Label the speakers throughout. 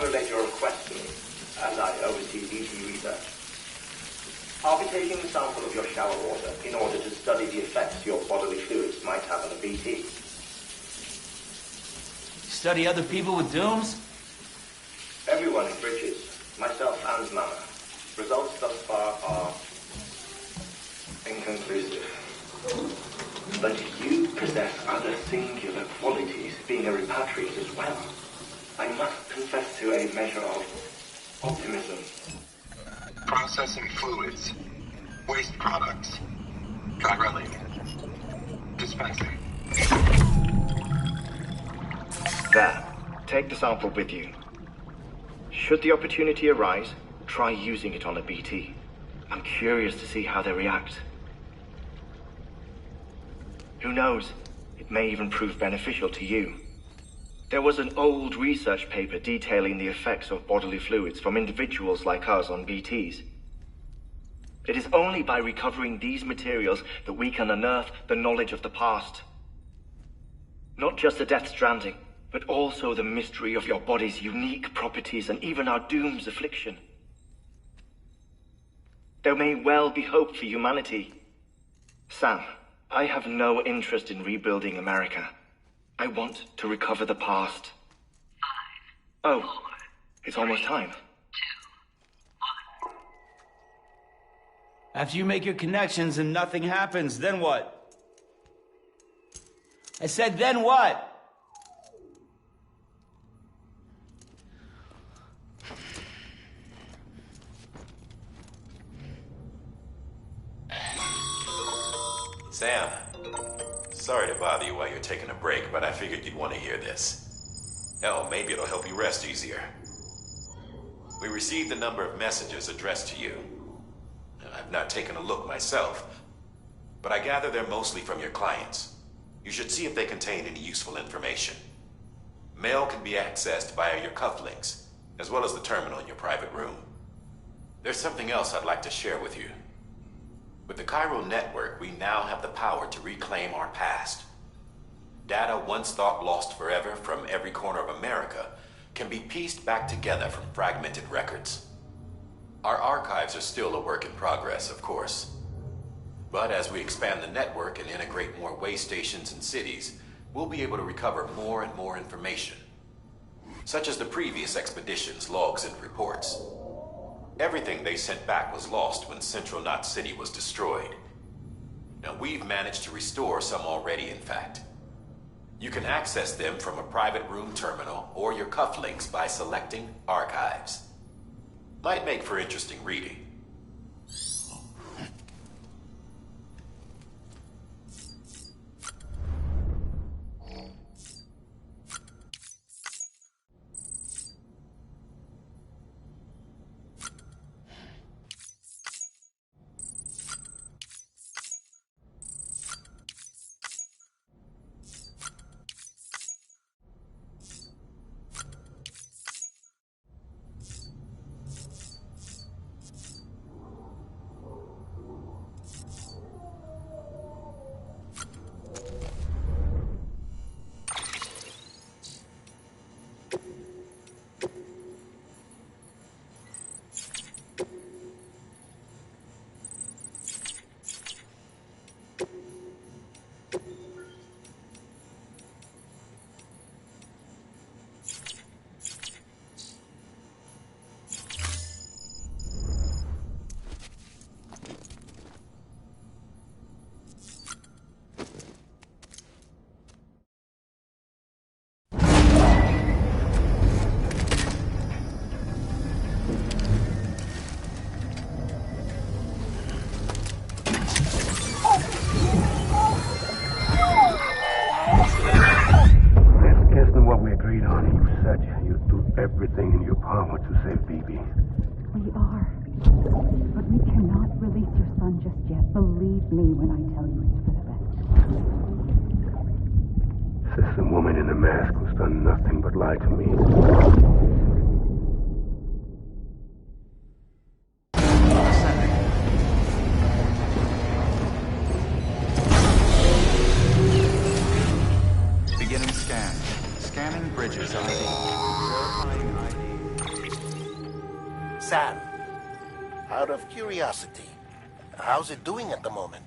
Speaker 1: relayed your request to me, as I oversee BT research. I'll be taking a sample of your shower water in order to study the effects your bodily fluids might have on a BT.
Speaker 2: Study other people with dooms?
Speaker 1: Everyone in Bridges, myself and Mama. Results thus far are inconclusive. But you possess other singular qualities, being a repatriate as well. I must confess to a measure of optimism.
Speaker 3: Processing fluids. Waste products. Chirelli. Dispensing.
Speaker 1: There. Take the sample with you. Should the opportunity arise, try using it on a BT. I'm curious to see how they react. Who knows? It may even prove beneficial to you. There was an old research paper detailing the effects of bodily fluids from individuals like us on BTs. It is only by recovering these materials that we can unearth the knowledge of the past. Not just the Death Stranding, but also the mystery of your body's unique properties and even our doom's affliction. There may well be hope for humanity. Sam, I have no interest in rebuilding America. I want to recover the past. 5, 4, oh, it's almost time.
Speaker 2: 2, 1. After you make your connections and nothing happens, then what? I said, then what?
Speaker 4: Sam, sorry to bother you while you're taking a break, but I figured you'd want to hear this. Hell, maybe it'll help you rest easier. We received a number of messages addressed to you. I've not taken a look myself, but I gather they're mostly from your clients. You should see if they contain any useful information. Mail can be accessed via your cufflinks, as well as the terminal in your private room. There's something else I'd like to share with you. With the Cairo network, we now have the power to reclaim our past. Data once thought lost forever from every corner of America can be pieced back together from fragmented records. Our archives are still a work in progress, of course. But as we expand the network and integrate more way stations and cities, we'll be able to recover more and more information, such as the previous expedition's logs and reports. Everything they sent back was lost when Central Knot City was destroyed. Now, we've managed to restore some already, in fact. You can access them from a private room terminal or your cufflinks by selecting Archives. Might make for interesting reading.
Speaker 5: Everything in your power to save Bibi.
Speaker 6: We are. But we cannot release your son just yet. Believe me when I tell you it's for the best.
Speaker 5: Says the woman in the mask who's done nothing but lie to me.
Speaker 7: Beginning scan. Scanning Bridges ID. Verifying ID. Sam, out of curiosity, how's it doing at the moment?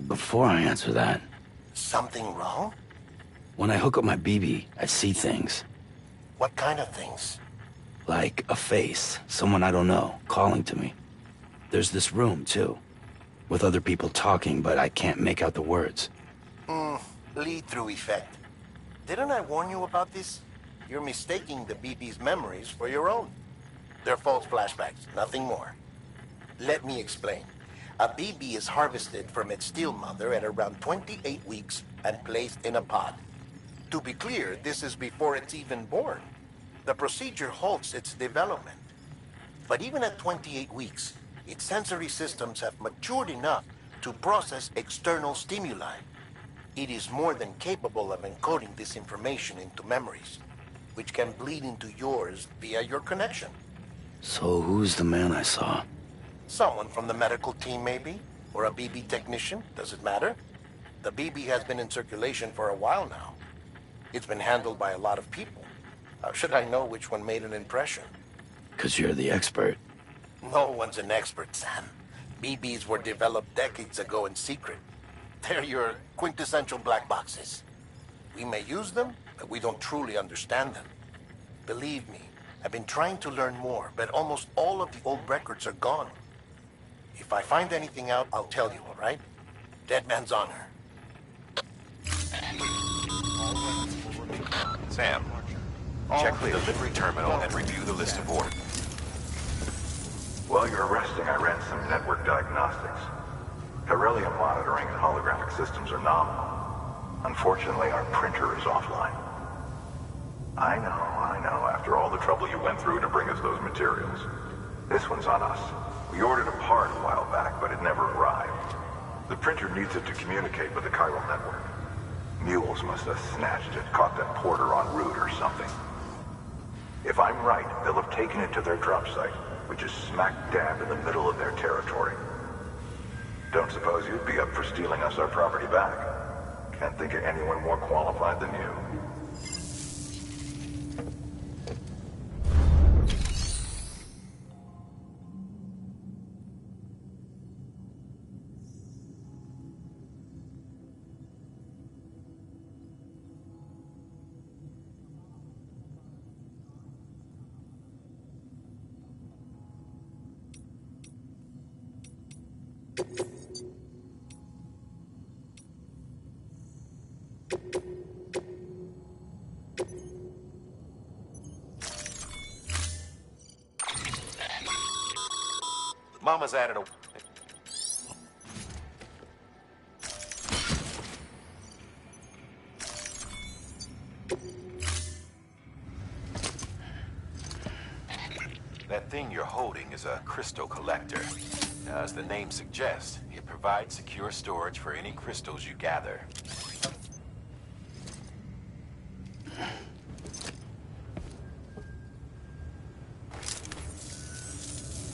Speaker 8: Before I answer that,
Speaker 7: Something wrong?
Speaker 8: when I hook up my BB, I see things.
Speaker 7: What kind of things?
Speaker 8: Like a face, someone I don't know, calling to me. There's this room, too, with other people talking, but I can't make out the words.
Speaker 7: Lead-through effect. Didn't I warn you about this? You're mistaking the BB's memories for your own. They're false flashbacks, nothing more. Let me explain. A BB is harvested from its steel mother at around 28 weeks and placed in a pod. To be clear, this is before it's even born. The procedure halts its development. But even at 28 weeks, its sensory systems have matured enough to process external stimuli. It is more than capable of encoding this information into memories, which can bleed into yours via your connection.
Speaker 8: So who's the man I saw?
Speaker 7: Someone from the medical team, maybe? Or a BB technician? Does it matter? The BB has been in circulation for a while now. It's been handled by a lot of people. How should I know which one made an impression?
Speaker 8: 'Cause you're the expert.
Speaker 7: No one's an expert, Sam. BBs were developed decades ago in secret. They're your quintessential black boxes. We may use them, but we don't truly understand them. Believe me, I've been trying to learn more, but almost all of the old records are gone. If I find anything out, I'll tell you, all right? Dead man's honor.
Speaker 4: Sam, check the delivery terminal and review the list of orders.
Speaker 9: While you're resting, I ran some network diagnostics. Beryllium monitoring and holographic systems are nominal. Unfortunately, our printer is offline. I know. After all the trouble you went through to bring us those materials. This one's on us. We ordered a part a while back, but it never arrived. The printer needs it to communicate with the chiral network. Mules must have snatched it, caught that porter en route or something. If I'm right, they'll have taken it to their drop site, which is smack dab in the middle of their territory. Don't suppose you'd be up for stealing us our property back? Can't think of anyone more qualified than you.
Speaker 4: Mama's added a... That thing you're holding is a crystal collector. Now, as the name suggests, it provides secure storage for any crystals you gather.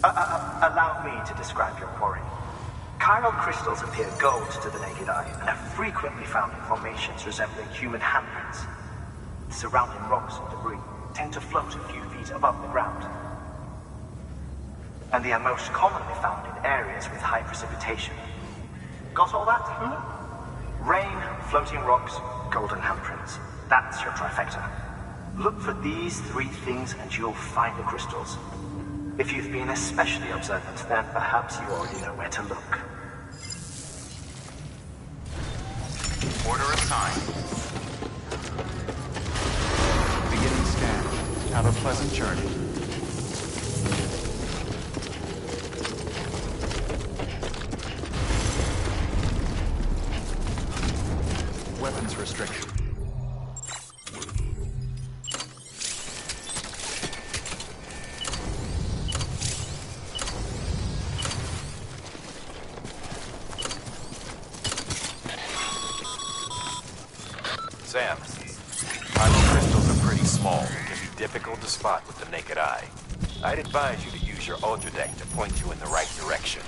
Speaker 10: Allow me to describe your quarry. Chiral crystals appear gold to the naked eye and are frequently found in formations resembling human handprints. The surrounding rocks and debris tend to float a few feet above the ground. And they are most commonly found in areas with high precipitation. Got all that? Rain, floating rocks, golden handprints. That's your trifecta. Look for these three things and you'll find the crystals. If you've been especially observant, then perhaps you already know where to look.
Speaker 4: Order assigned.
Speaker 11: Beginning scan. Have a pleasant journey. Weapons restricted.
Speaker 4: Sam, chiral crystals are pretty small and can be difficult to spot with the naked eye. I'd advise you to use your ultradeck to point you in the right direction.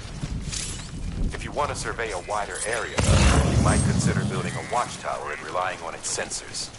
Speaker 4: If you want to survey a wider area, you might consider building a watchtower and relying on its sensors.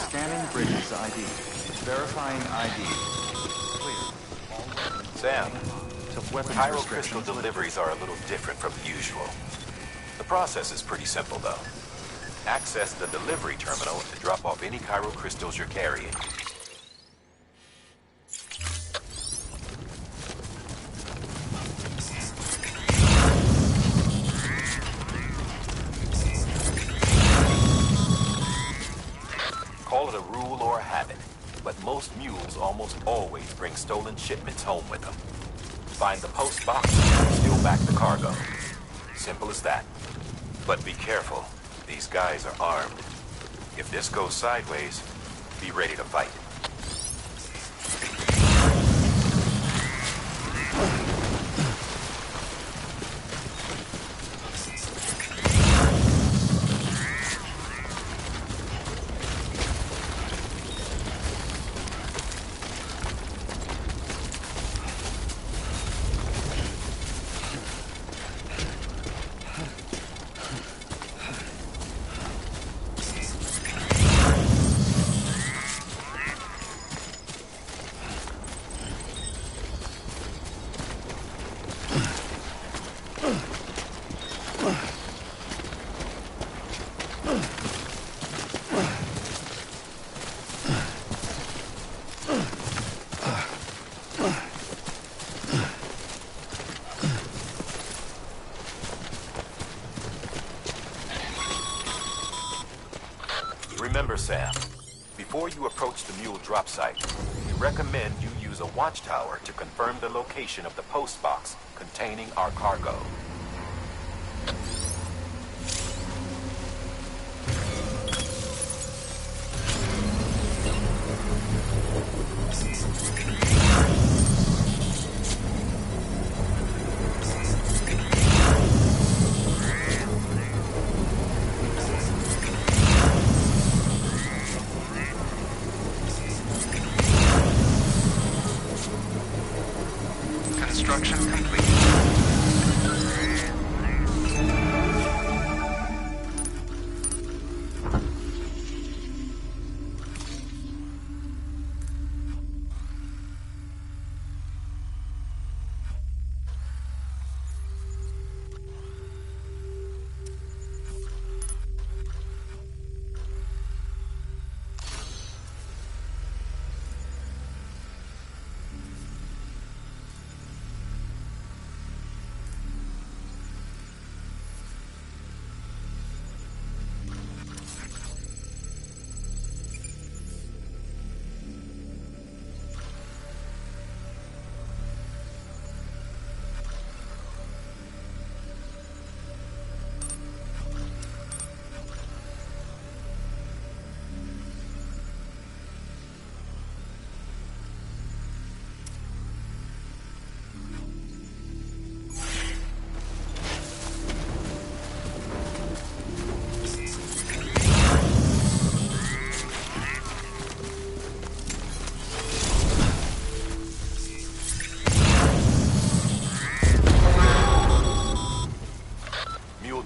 Speaker 11: Scanning bridges ID. Verifying ID. Clear.
Speaker 4: Sam,
Speaker 11: To weapons
Speaker 4: crystal
Speaker 11: restrictions.
Speaker 4: deliveries are a little different from usual. The process is pretty simple, though. Access the delivery terminal to drop off any crystals you're carrying. Call it a rule or a habit, but most mules almost always bring stolen shipments home with them. Find the post box, steal back the cargo. Simple as that. But be careful. These guys are armed. If this goes sideways, be ready to fight. Remember, Sam, before you approach the mule drop site, we recommend you use a watchtower to confirm the location of the post box containing our cargo.
Speaker 3: Construction complete.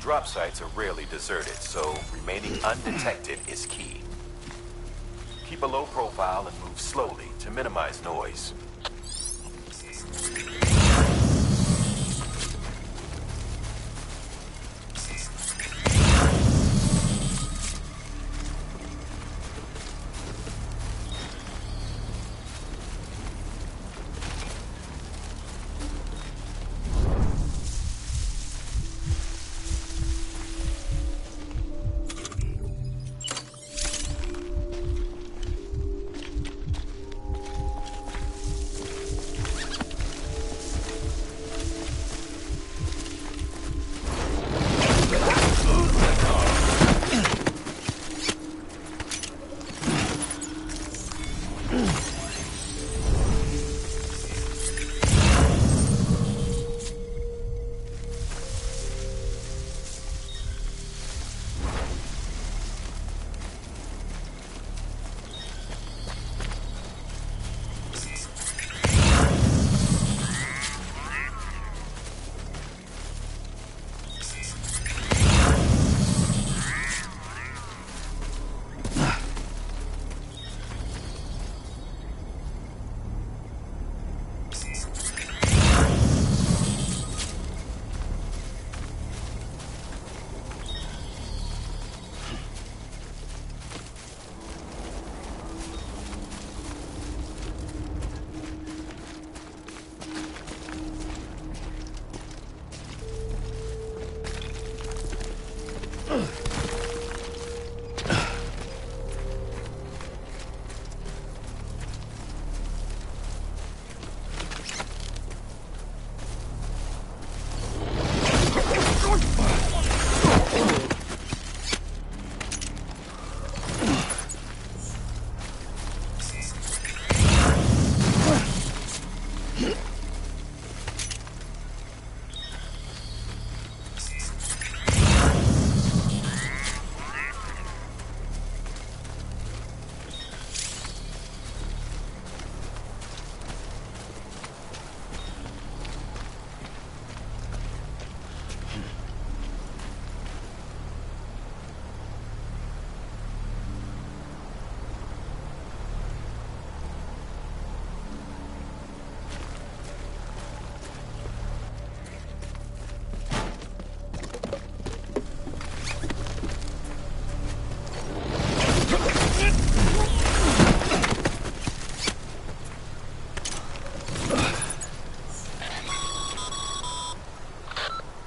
Speaker 4: Drop sites are rarely deserted, so remaining undetected is key. Keep a low profile and move slowly to minimize noise.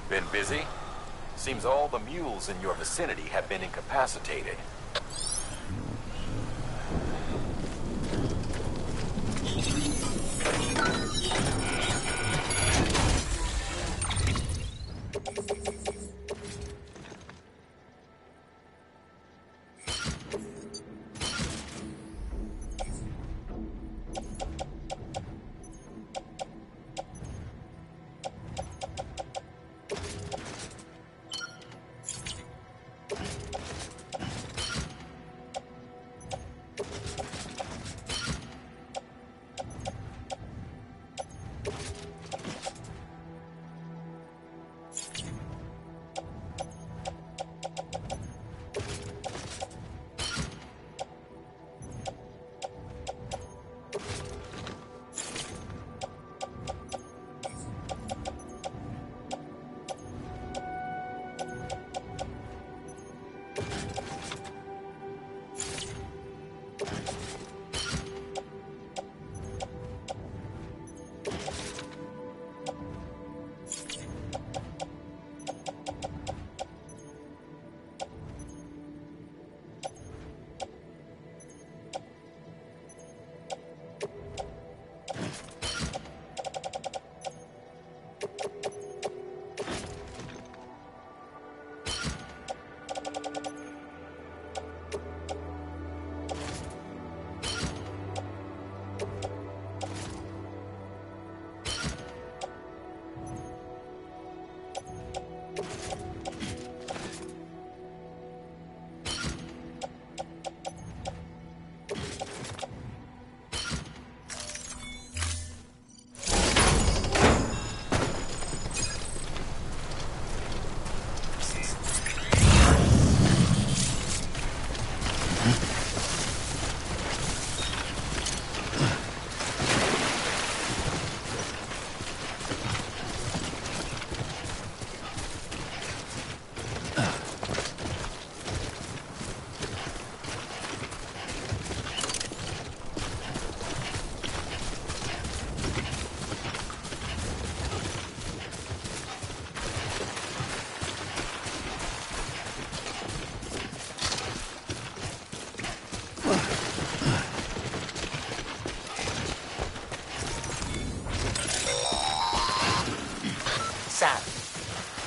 Speaker 4: Been busy? Seems all the mules in your vicinity have been incapacitated.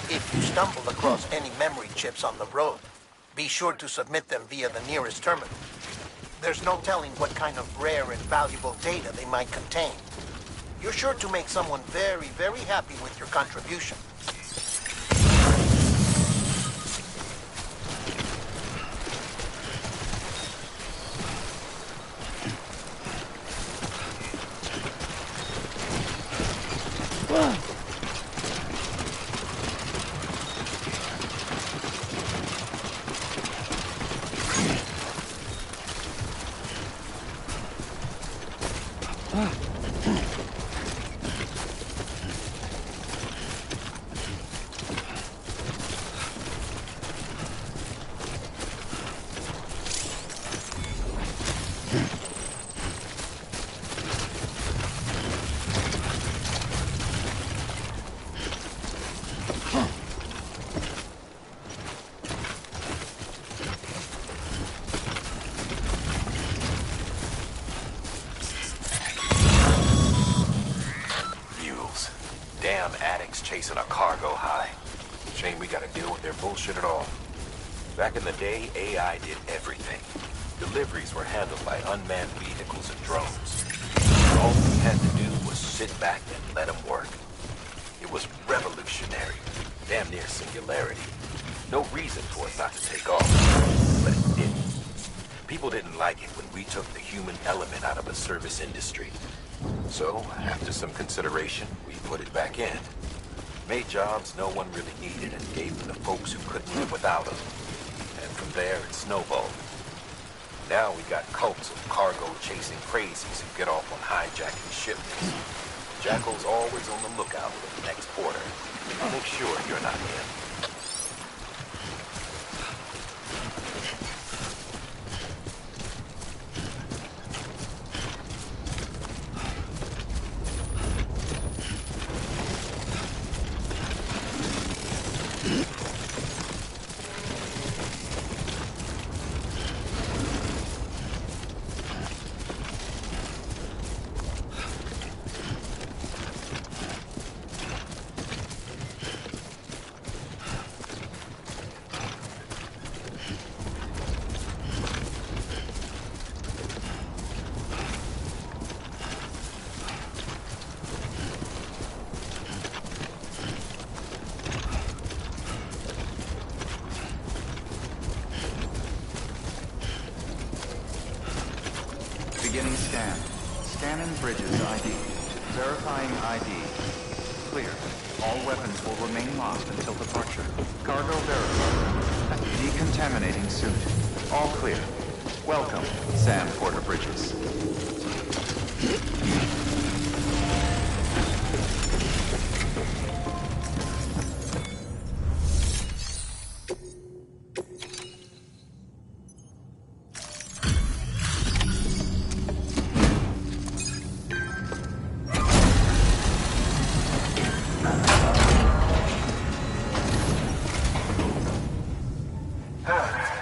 Speaker 7: If you stumble across any memory chips on the road, be sure to submit them via the nearest terminal. There's no telling what kind of rare and valuable data they might contain. You're sure to make someone very, very happy with your contribution.
Speaker 4: Chasing a cargo high. Shame we gotta deal with their bullshit at all. Back in the day, AI did everything. Deliveries were handled by unmanned vehicles and drones. All we had to do was
Speaker 12: sit back and let them work. It was revolutionary, damn near singularity. No reason for it not to take off, but it didn't. People didn't like it when we took the human element out of the service industry. So, after some consideration, we put it back in. Made jobs no one really needed and gave them to folks who couldn't live without them. And from there, it snowballed. Now we got cults of cargo-chasing crazies who get off on hijacking shipments. Jackal's always on the lookout for the next order. Make sure you're not him.
Speaker 11: Beginning scan. Scanning Bridges ID. Verifying ID. Clear. All weapons will remain locked until departure. Cargo verified. Decontaminating suit. All clear. Welcome, Sam Porter Bridges.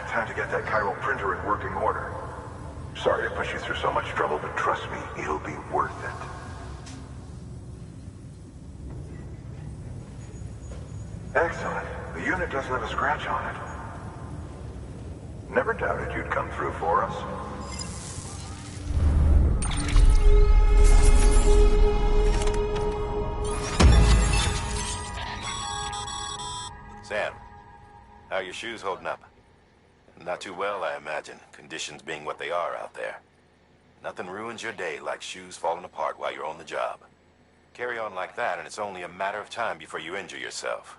Speaker 9: Time to get that chiral printer in working order. Sorry to push you through so much trouble, but trust me, it'll be worth it. Excellent. The unit doesn't have a scratch on it. Never doubted you'd come through for us.
Speaker 4: Sam, how are your shoes holding up? Not too well, I imagine, conditions being what they are out there. Nothing ruins your day like shoes falling apart while you're on the job. Carry on like that, and it's only a matter of time before you injure yourself.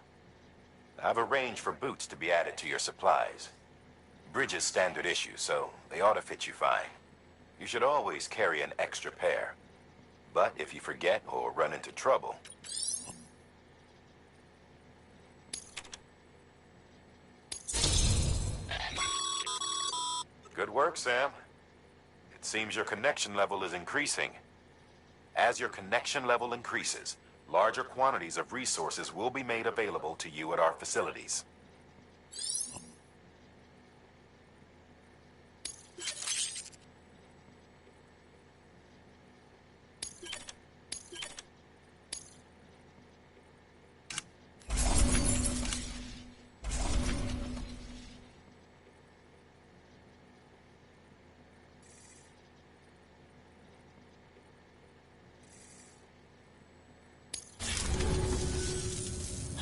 Speaker 4: I've arranged for boots to be added to your supplies. Bridges standard issue, so they ought to fit you fine. You should always carry an extra pair. But if you forget or run into trouble... Good work, Sam. It seems your connection level is increasing. As your connection level increases, larger quantities of resources will be made available to you at our facilities.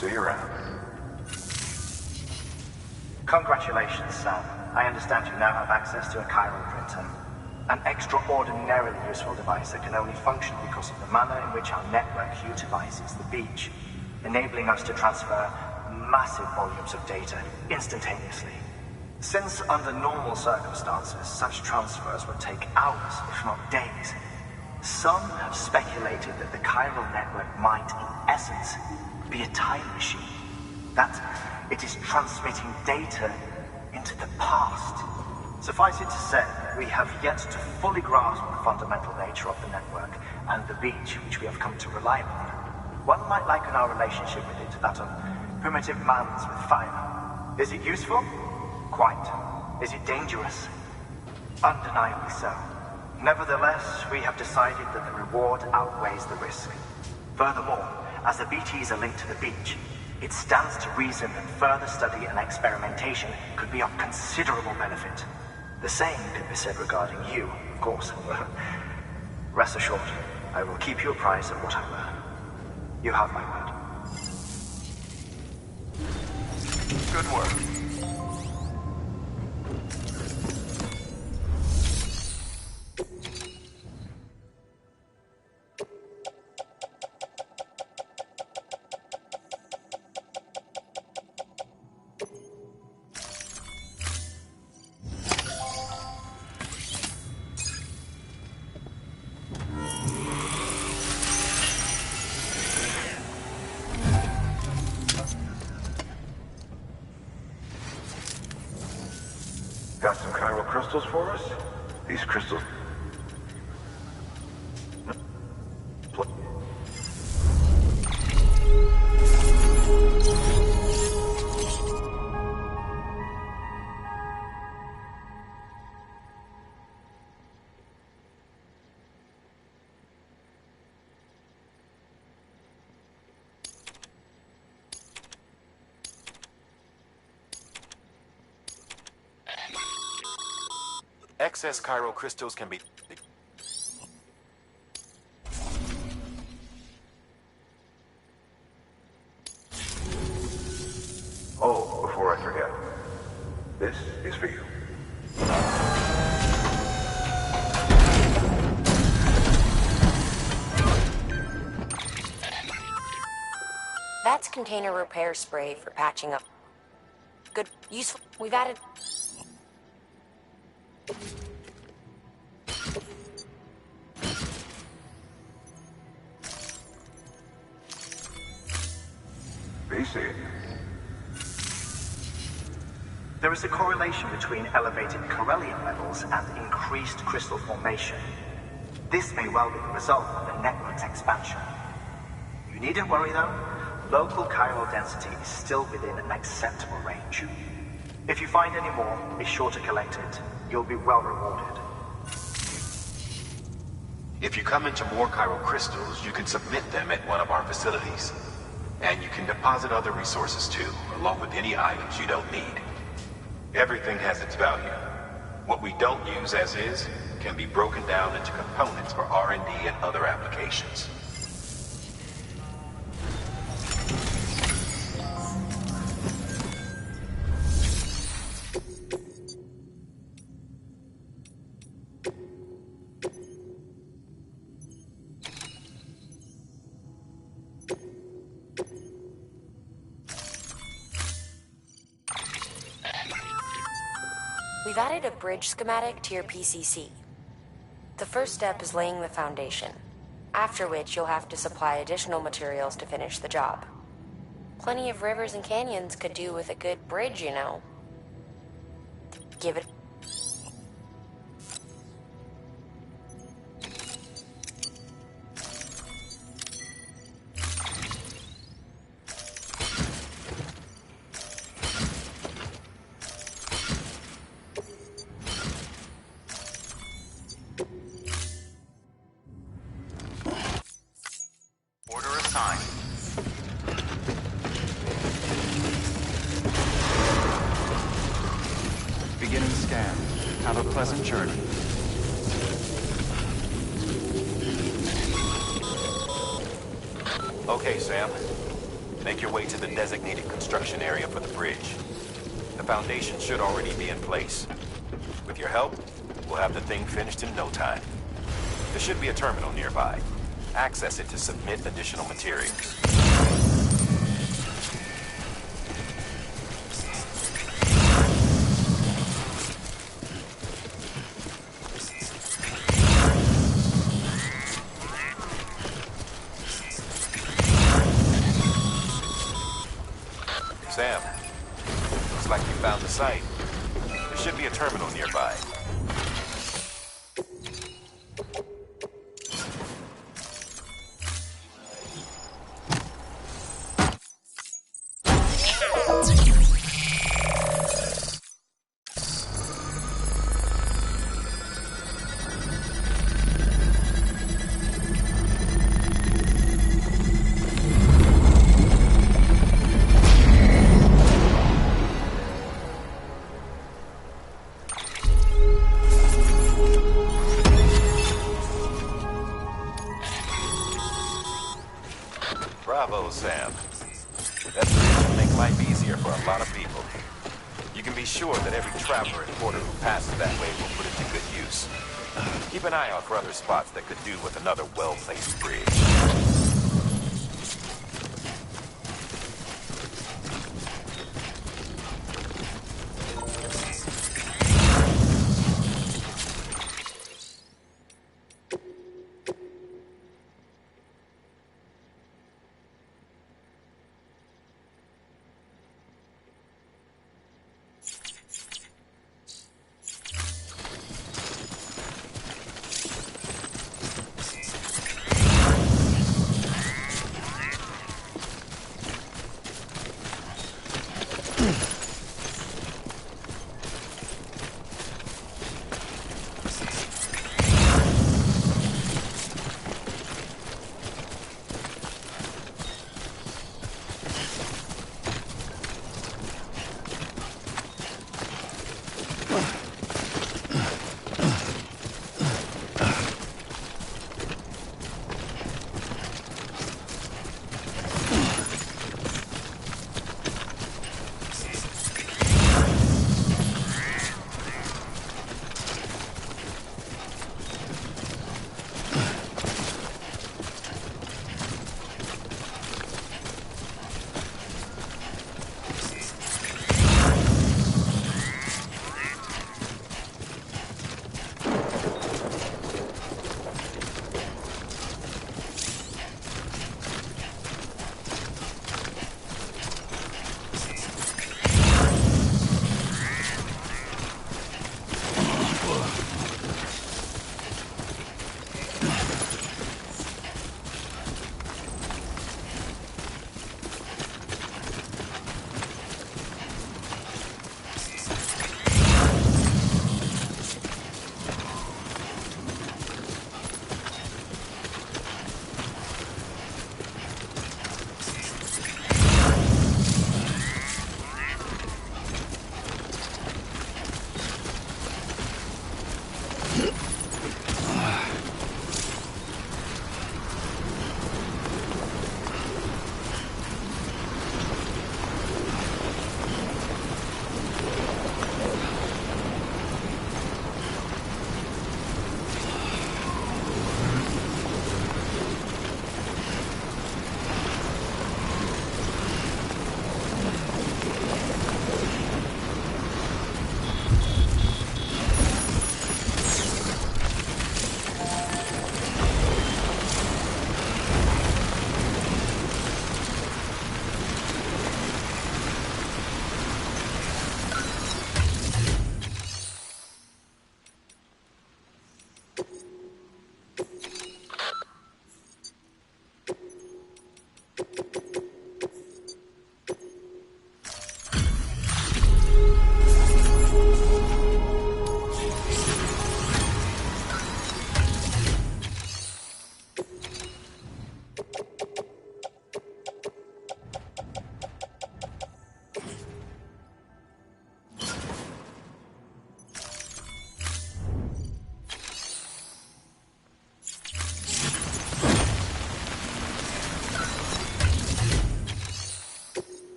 Speaker 9: See you around.
Speaker 10: Congratulations, Sam. I understand you now have access to a chiral printer. An extraordinarily useful device that can only function because of the manner in which our network utilizes the beach, enabling us to transfer massive volumes of data instantaneously. Since under normal circumstances, such transfers would take hours, if not days, some have speculated that the chiral network might, in essence, be a time machine. That it is transmitting data into the past. Suffice it to say, we have yet to fully grasp the fundamental nature of the network and the beach which we have come to rely upon. One might liken our relationship with it to that of primitive mans with fire. Is it useful? Quite. Is it dangerous? Undeniably so. Nevertheless, we have decided that the reward outweighs the risk. Furthermore, as the BTs are linked to the beach, it stands to reason that further study and experimentation could be of considerable benefit. The same could be said regarding you, of course. Rest assured, I will keep you apprised of what I learn. You have my word.
Speaker 12: Good work.
Speaker 9: Got some chiral crystals for us? These crystals...
Speaker 12: Excess chiral crystals can be...
Speaker 9: Oh, before I forget. This is for you.
Speaker 13: That's container repair spray for patching up. Good, useful. We've added...
Speaker 9: BC.
Speaker 10: There is a correlation between elevated Corellium levels and increased crystal formation. This may well be the result of the network's expansion. You needn't worry though. Local chiral density is still within an acceptable range. If you find any more, be sure to collect it. You'll be well rewarded.
Speaker 12: If you come into more chiral crystals, you can submit them at one of our facilities. And you can deposit other resources too, along with any items you don't need. Everything has its value. What we don't use as is can be broken down into components for R&D and other applications.
Speaker 13: We've added a bridge schematic to your PCC. The first step is laying the foundation, after which you'll have to supply additional materials to finish the job. Plenty of rivers and canyons could do with a good bridge, you know. Give it...
Speaker 11: Beginning scan. Have a pleasant journey.
Speaker 12: Okay, Sam. Make your way to the designated construction area for the bridge. The foundation should already be in place. With your help, we'll have the thing finished in no time. There should be a terminal nearby. Access it to submit additional materials. Sam, looks like you found the site. There should be a terminal nearby.
Speaker 4: Bravo, Sam. That bridge will make life easier for a lot of people. You can be sure that every traveler and porter who passes that way will put it to good use. Keep an eye out for other spots that could do with another well-placed bridge.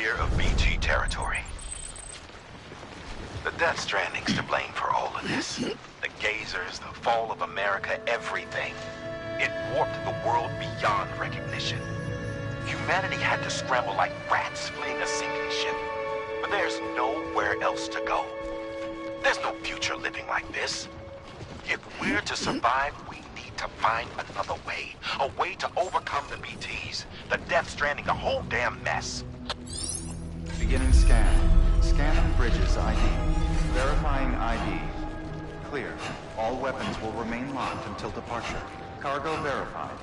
Speaker 12: clear of BT territory. The Death Stranding's to blame for all of this. The gazers, the fall of America, everything. It warped the world beyond recognition. Humanity had to scramble like rats fleeing a sinking ship. But there's nowhere else to go. There's no future living like this. If we're to survive, we need to find another way. A way to overcome the BTs, the Death Stranding, the whole damn mess.
Speaker 11: Beginning scan. Scanning Bridges ID. Verifying ID. Clear. All weapons will remain locked until departure. Cargo verified.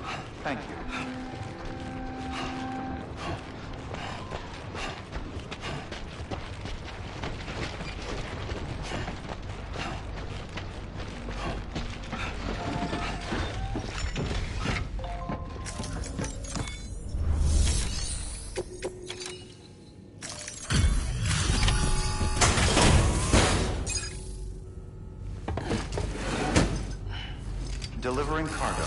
Speaker 11: Thank you. Delivering cargo.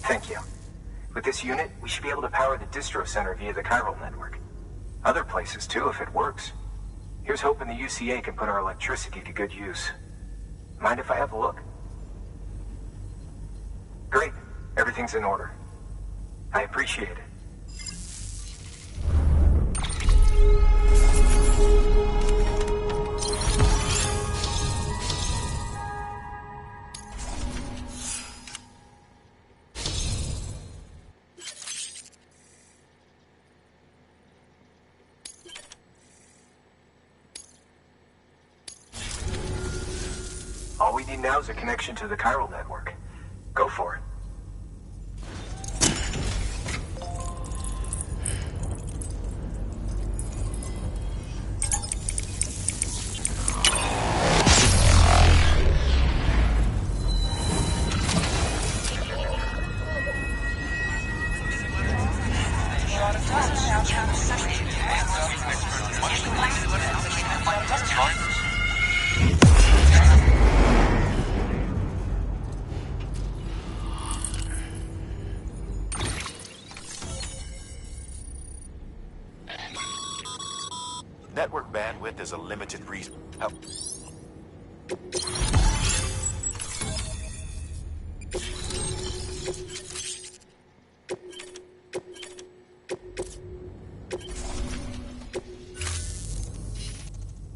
Speaker 10: Thank you. With this unit, we should be able to power the distro center via the chiral network. Other places too, if it works. Here's hoping the UCA can put our electricity to good use. Mind if I have a look? Great. Everything's in order. I appreciate it. All we need now is a connection to the chiral network. Go for it.
Speaker 12: Network bandwidth is a limited resource.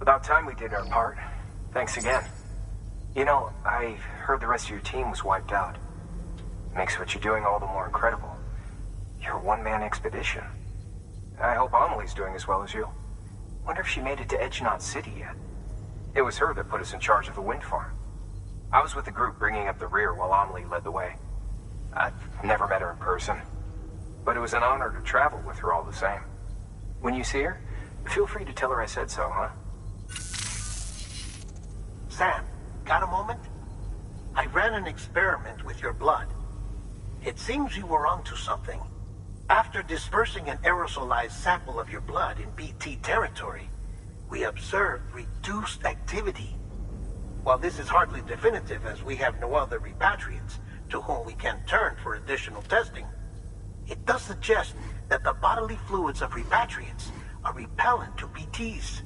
Speaker 10: About time we did our part. Thanks again. You know, I heard the rest of your team was wiped out. Makes what you're doing all the more incredible. You're a one-man expedition. I hope Amelie's doing as well as you. Wonder if she made it to Edgenot City yet. It was her that put us in charge of the wind farm. I was with the group bringing up the rear while Amelie led the way. I've never met her in person, but it was an honor to travel with her all the same. When you see her, feel free to tell her I said so, huh?
Speaker 7: Sam, got a moment? I ran an experiment with your blood. It seems you were onto something. After dispersing an aerosolized sample of your blood in BT territory, we observed reduced activity. While this is hardly definitive, as we have no other repatriates to whom we can turn for additional testing, it does suggest that the bodily fluids of repatriates are repellent to BTs.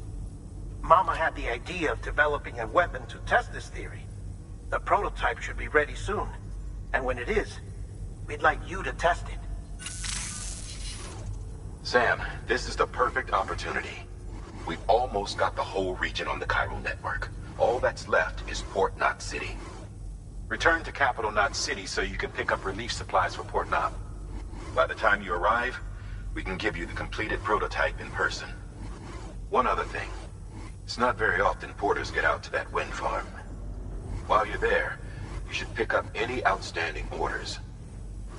Speaker 7: Mama had the idea of developing a weapon to test this theory. The prototype should be ready soon, and when it is, we'd like you to test it.
Speaker 12: Sam, this is the perfect opportunity. We've almost got the whole region on the chiral network. All that's left is Port Knot City. Return to Capital Knot City so you can pick up relief supplies for Port Knot. By the time you arrive, we can give you the completed prototype in person. One other thing. It's not very often porters get out to that wind farm. While you're there, you should pick up any outstanding orders.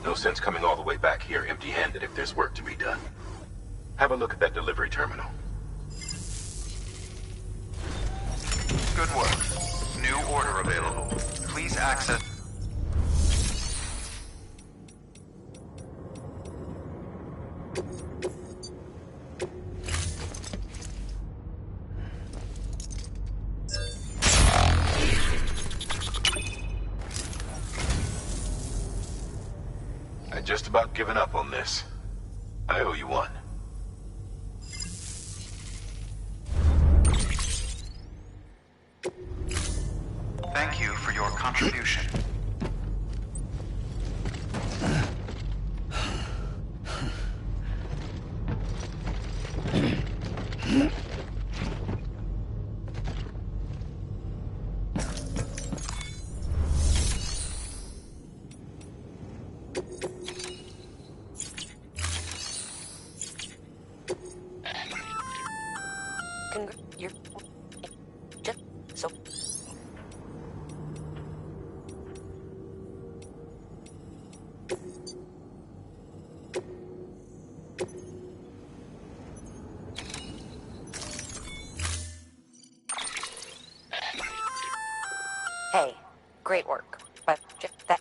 Speaker 12: No sense coming all the way back here empty-handed if there's work to be done. Have a look at that delivery terminal.
Speaker 11: Good work. New order available. Please access...
Speaker 12: I'd just about given up on this. I owe you one.
Speaker 11: Thank you for your contribution.
Speaker 13: You're just so. Hey, great work, but just that.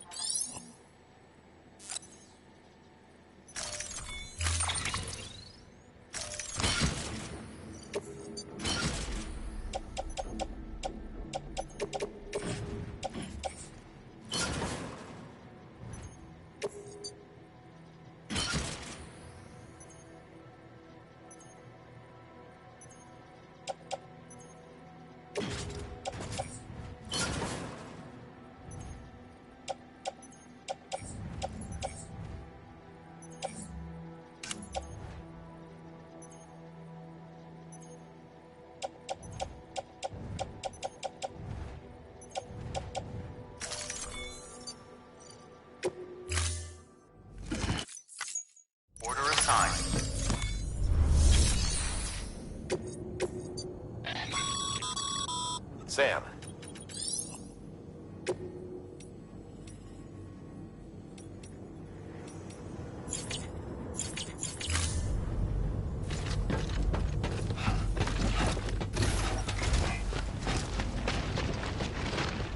Speaker 11: Order assigned.
Speaker 12: Sam.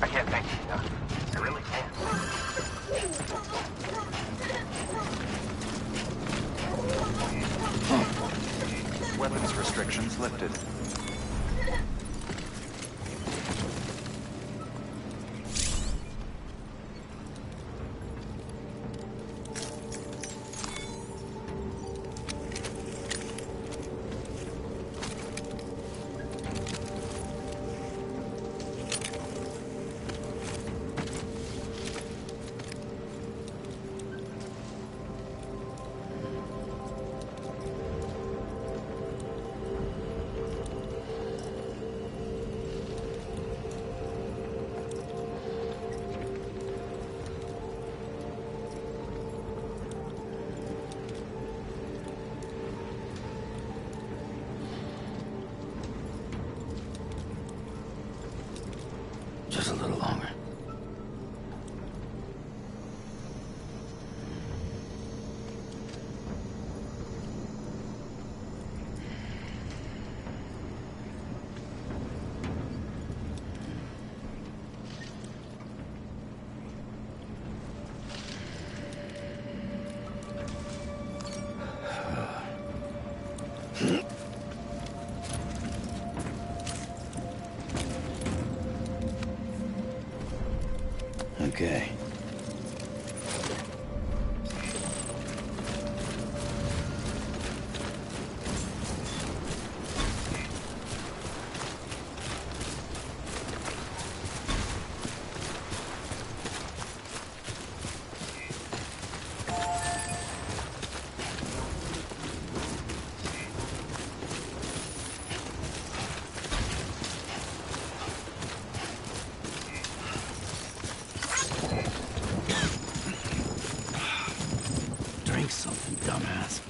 Speaker 10: I can't thank you enough. I really can't.
Speaker 11: Weapons restrictions lifted.
Speaker 8: Just a little longer. Okay. Drink something, dumbass.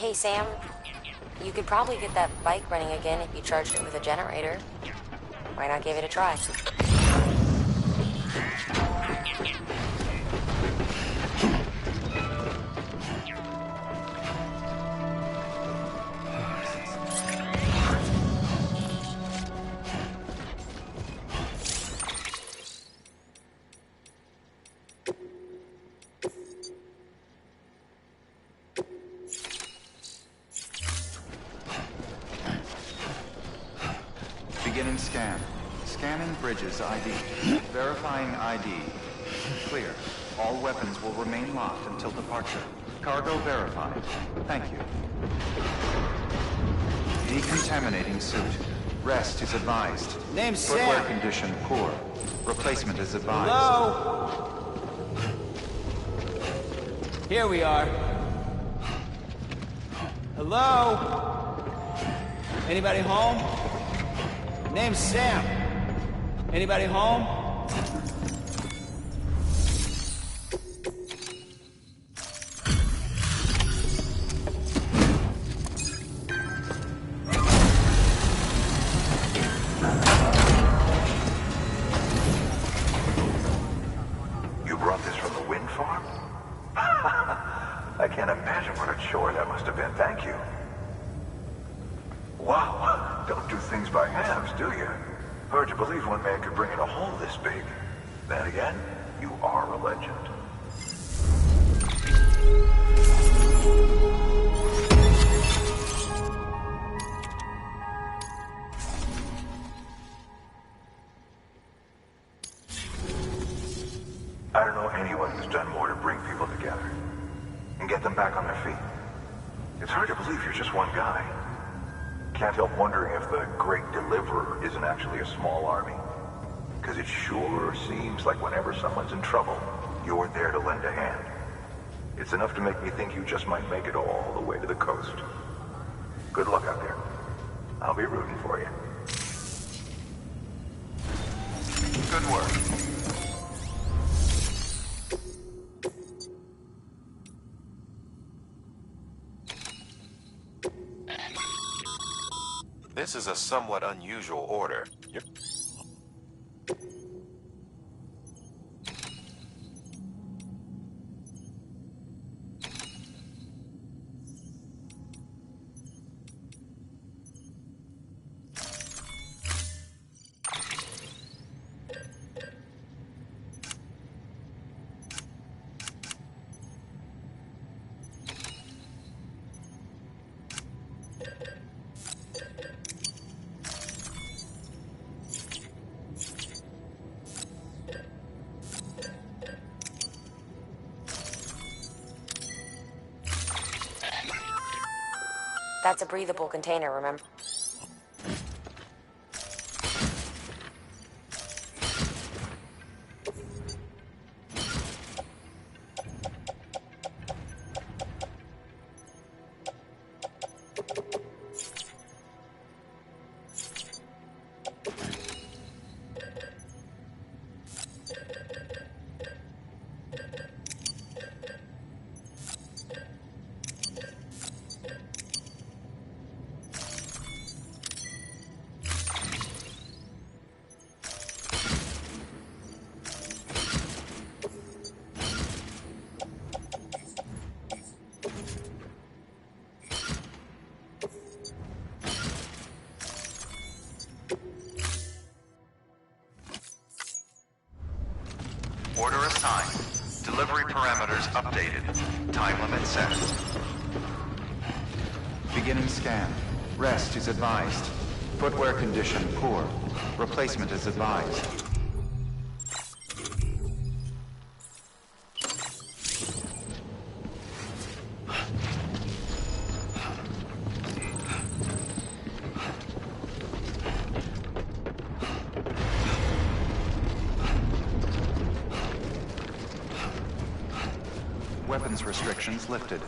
Speaker 13: Hey, Sam. You could probably get that bike running again if you charged it with a generator. Why not give it a try?
Speaker 11: Beginning scan. Scanning bridges ID. Verifying ID. Clear. All weapons will remain locked until departure. Cargo verified. Thank you. Decontaminating suit. Rest is advised.
Speaker 2: Name
Speaker 11: Footwear
Speaker 2: Sam.
Speaker 11: condition poor. Replacement is advised.
Speaker 2: Hello? Here we are. Hello? Anybody home? Name's Sam. Anybody home?
Speaker 9: You brought this from the wind farm? I can't imagine what a chore that must have been. Thank you. Wow, don't do things by halves, do you? Hard to believe one man could bring in a hole this big. Then again, you are a legend. I don't know anyone who's done more to bring people together and get them back on their feet. It's hard to believe you're just one guy. Can't help wondering if the Great Deliverer isn't actually a small army. Because it sure seems like whenever someone's in trouble, you're there to lend a hand. It's enough to make me think you just might make it all the way to the coast. Good luck out there. I'll be rooting for you. Good work.
Speaker 4: This is a somewhat unusual order.
Speaker 13: That's a breathable container, remember?
Speaker 11: Order assigned. Delivery parameters updated. Time limit set. Beginning scan. Rest is advised. Footwear condition poor. Replacement is advised. Weapons restrictions lifted.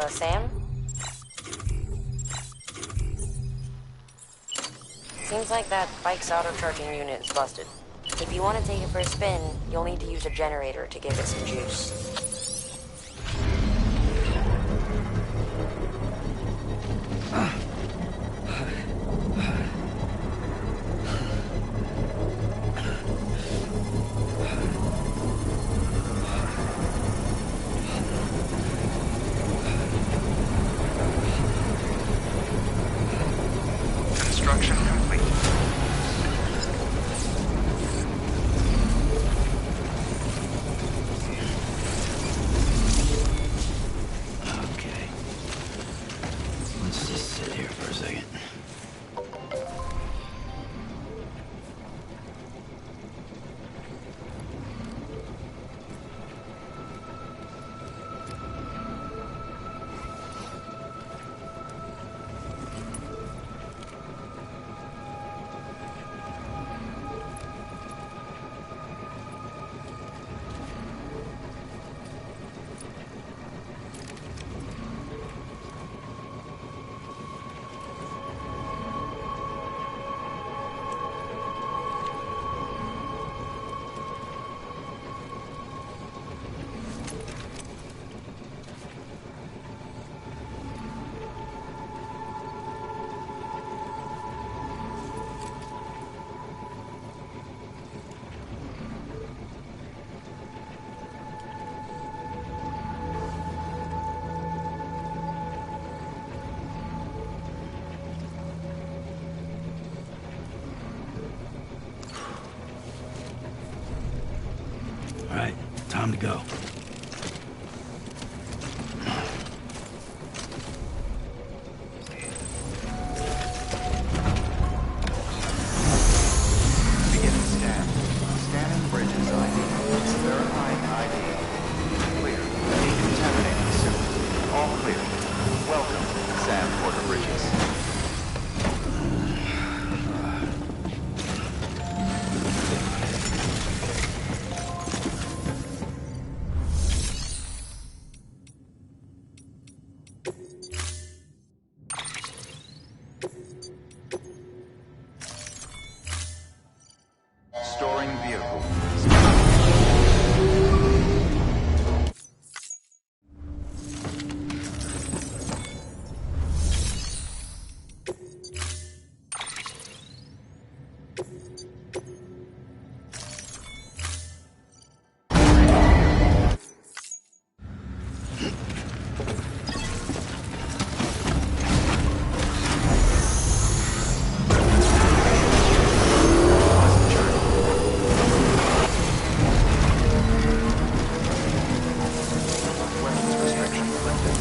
Speaker 13: Sam? Seems like that bike's auto-charging unit is busted. If you want to take it for a spin, you'll need to use a generator to give it some juice.
Speaker 8: All right, time to go.
Speaker 11: Beginning scan. Scanning bridges ID. Verifying ID. Clear. Decontaminating suit. All clear. Welcome, Sam Porter Bridges. Storing vehicle. Weapons restriction lifted.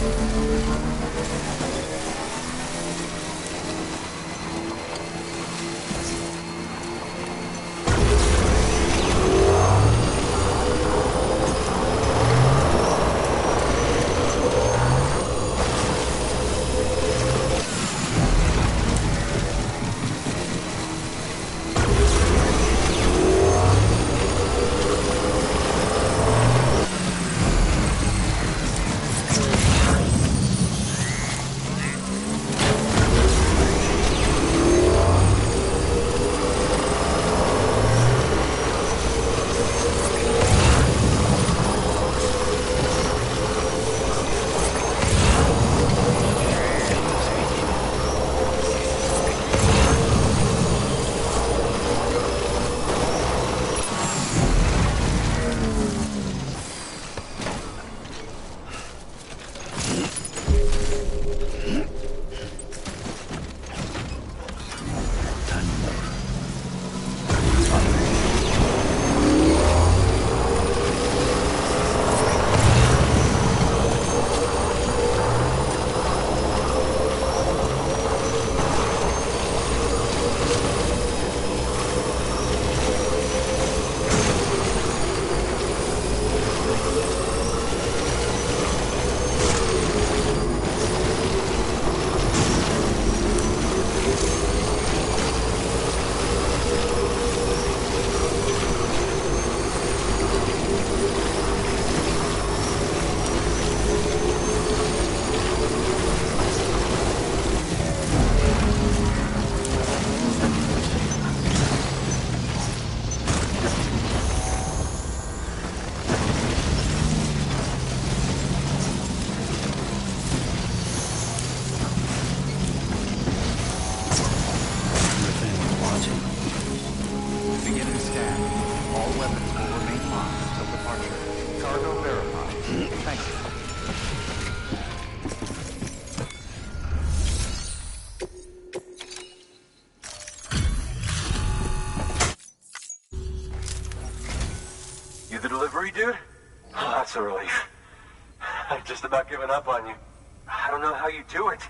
Speaker 11: Beginning scan. All weapons will remain locked until departure. Cargo verified. Thank you.
Speaker 3: You the delivery dude? Oh, that's a relief. I've just about given up on you. I don't know how you do it.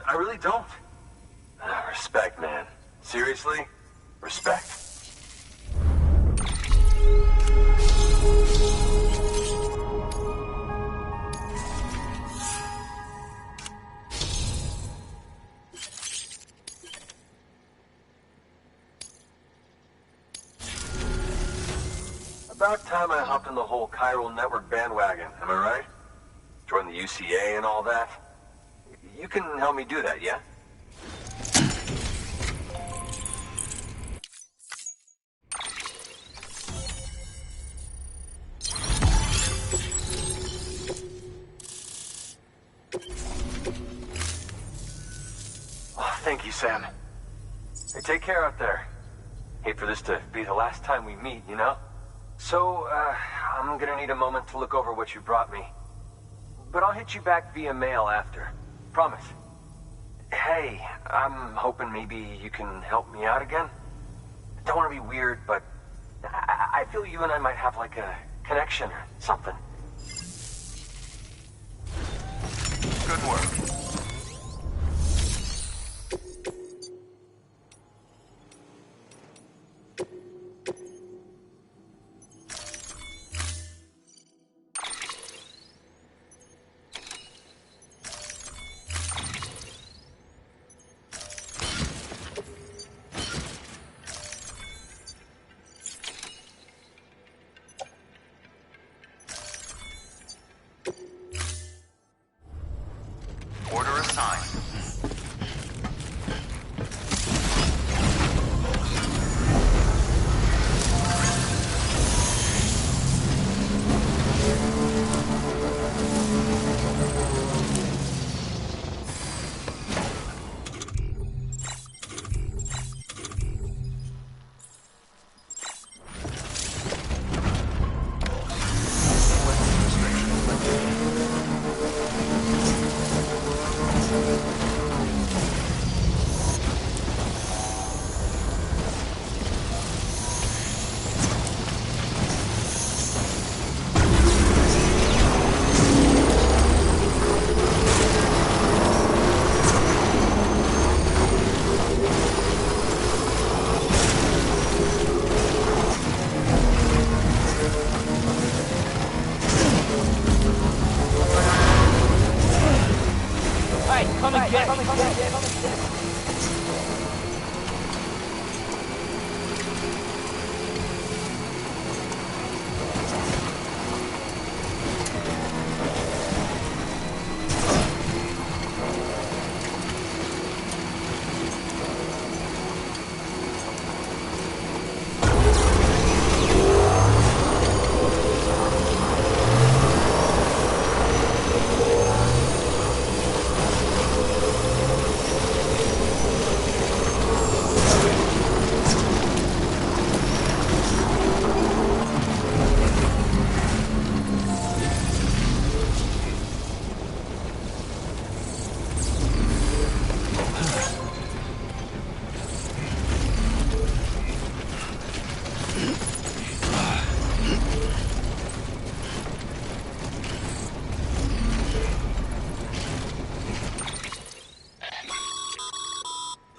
Speaker 3: I really don't. Respect, man. Seriously? Respect. About time I hopped on the whole chiral network bandwagon, am I right? Join the UCA and all that. You can help me do that, yeah? Oh, thank you, Sam. Hey, take care out there. Hate for this to be the last time we meet, you know? So, I'm gonna need a moment to look over what you brought me. But I'll hit you back via mail after. Promise. Hey, I'm hoping maybe you can help me out again. Don't want to be weird, but I feel you and I might have like a connection or something. Good work.
Speaker 11: Order assigned.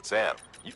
Speaker 12: Sam, you...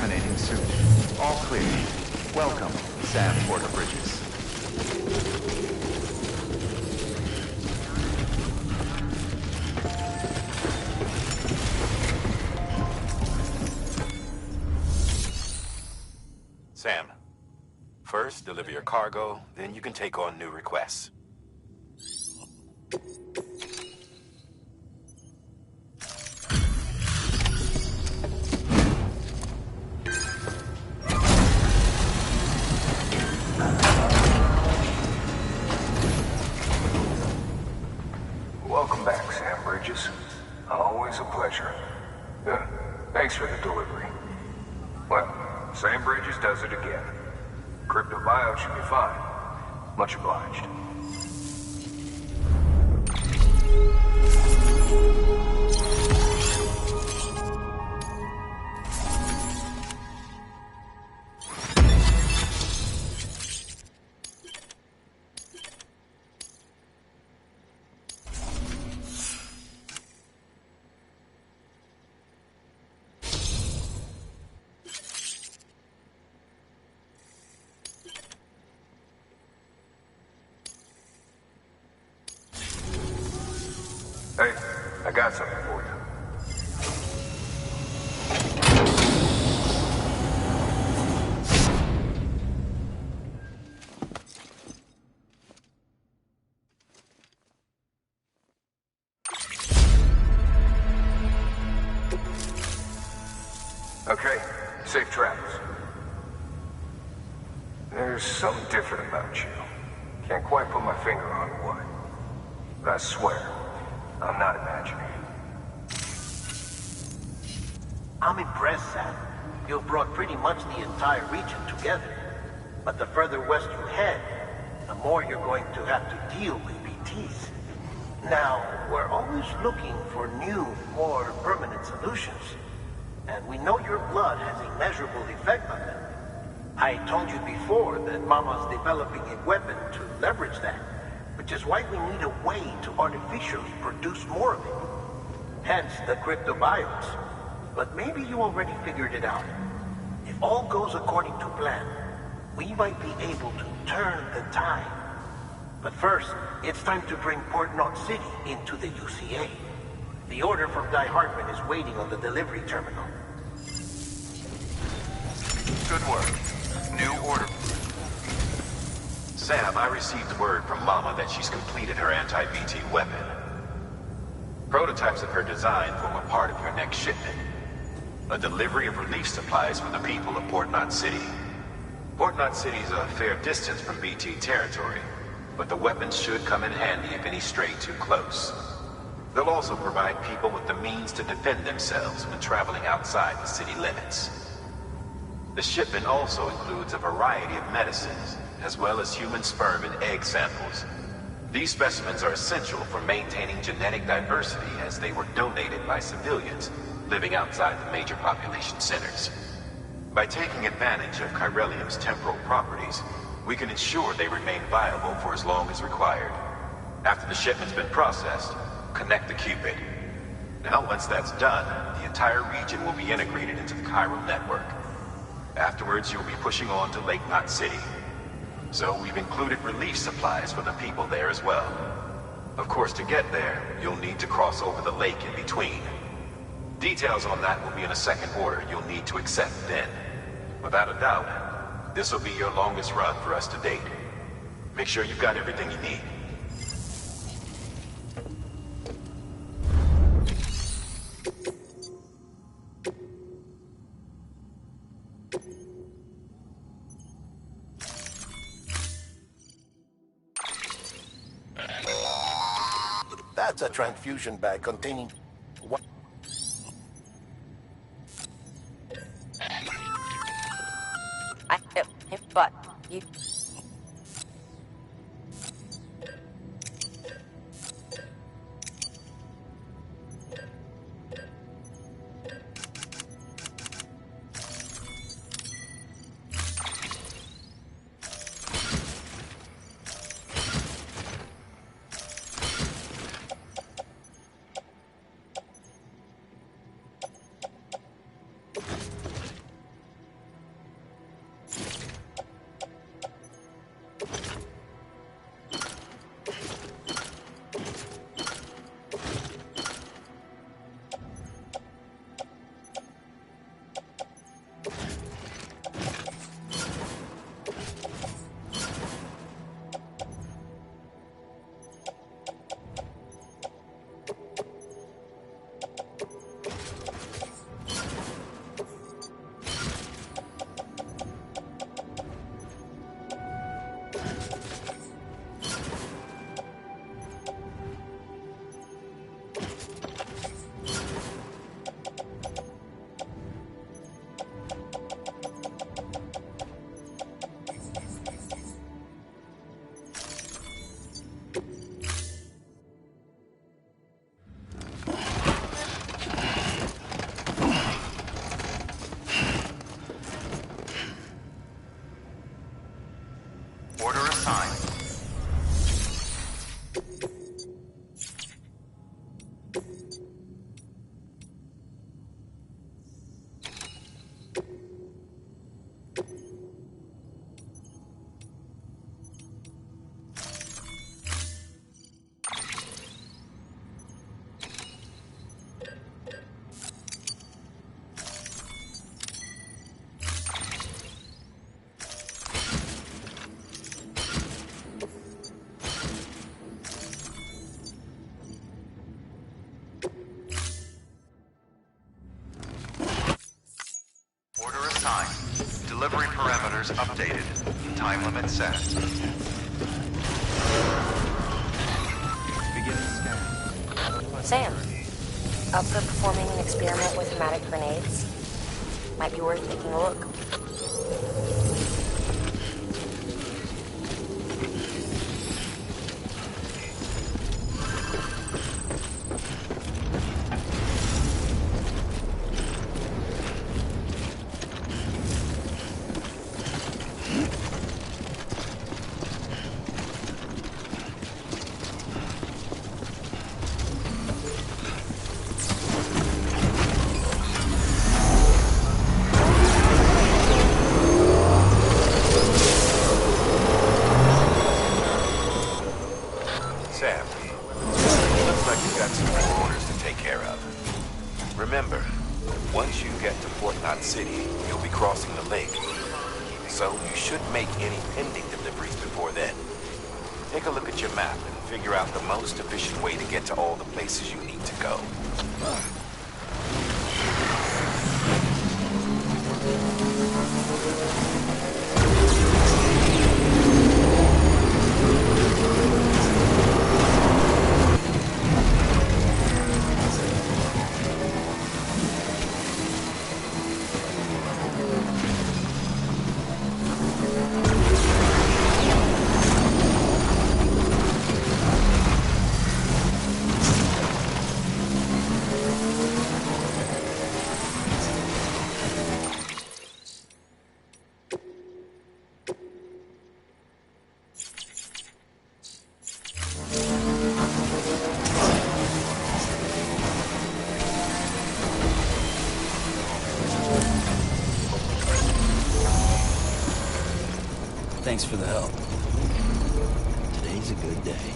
Speaker 11: decontaminating soon. All clear. Welcome, Sam Porter Bridges.
Speaker 12: Sam, first deliver your cargo, then you can take on new requests.
Speaker 9: Welcome back, Sam Bridges. Always a pleasure. Thanks for the delivery. Well, Sam Bridges does it again. Cryptobio should be fine. Much obliged. Hey, I got something for you. Okay, safe travels. There's something different about you. Can't quite put my finger on what. But I swear, I'm not imagining.
Speaker 7: I'm impressed, Sam. You've brought pretty much the entire region together. But the further west you head, the more you're going to have to deal with BTs. Now, we're always looking for new, more permanent solutions. And we know your blood has a measurable effect on them. I told you before that Mama's developing a weapon to leverage that, which is why we need a way to artificially produce more of it. Hence the cryptobiotes. But maybe you already figured it out. If all goes according to plan, we might be able to turn the tide. But first, it's time to bring Port Knot City into the UCA. The order from Die Hartman is waiting on the delivery terminal.
Speaker 12: Good work. New order. Sam, I received word from Mama that she's completed her anti-BT weapon. Prototypes of her design form a part of your next shipment. A delivery of relief supplies for the people of Port Knot City. Port Knot City is a fair distance from BT territory, but the weapons should come in handy if any stray too close. They'll also provide people with the means to defend themselves when traveling outside the city limits. The shipment also includes a variety of medicines, as well as human sperm and egg samples. These specimens are essential for maintaining genetic diversity as they were donated by civilians living outside the major population centers. By taking advantage of chiralium's temporal properties, we can ensure they remain viable for as long as required. After the shipment's been processed, connect the Cupid. Now, once that's done, the entire region will be integrated into the chiral network. Afterwards, you'll be pushing on to Lake Knot City. So we've included relief supplies for the people there as well. Of course, to get there, you'll need to cross over the lake in between. Details on that will be in a second order you'll need to accept then. Without a doubt, this will be your longest run for us to date. Make sure you've got everything you need.
Speaker 7: That's a transfusion bag containing... what?
Speaker 13: But you...
Speaker 11: time. Delivery parameters updated. Time limit set. Beginning scan.
Speaker 13: Sam, up for performing an experiment with hematic grenades? Might be worth taking a look.
Speaker 12: Sam, looks like you've got some more orders to take care of. Remember, once you get to Fort Knot City, you'll be crossing the lake. So you should make any pending deliveries before then. Take a look at your map and figure out the most efficient way to get to all the places you need to go.
Speaker 8: Thanks for the help. Today's a good day.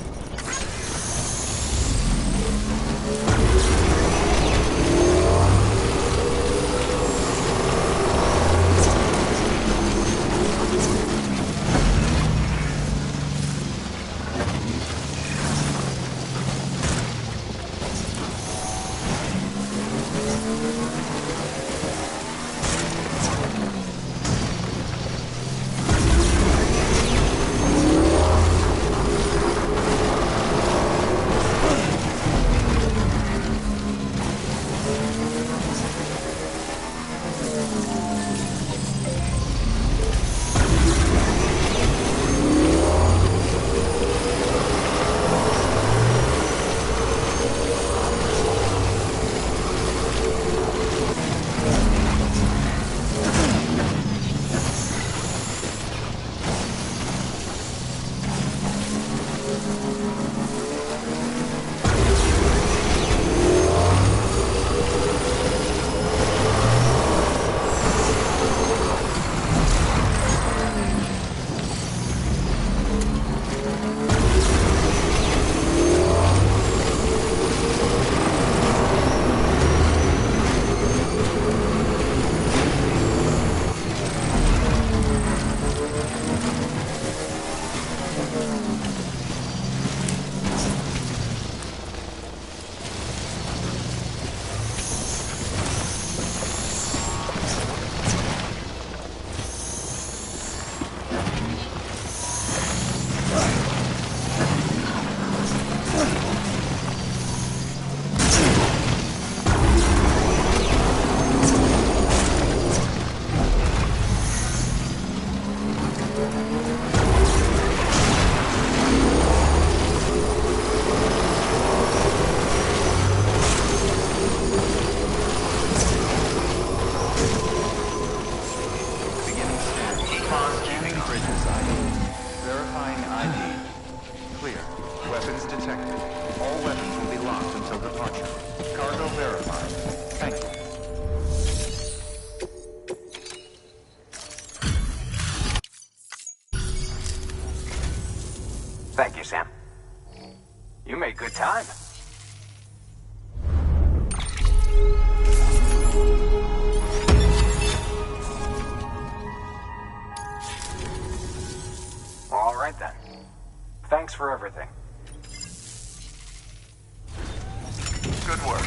Speaker 3: Thank you, Sam. You made good time. All right then. Thanks for everything. Good work.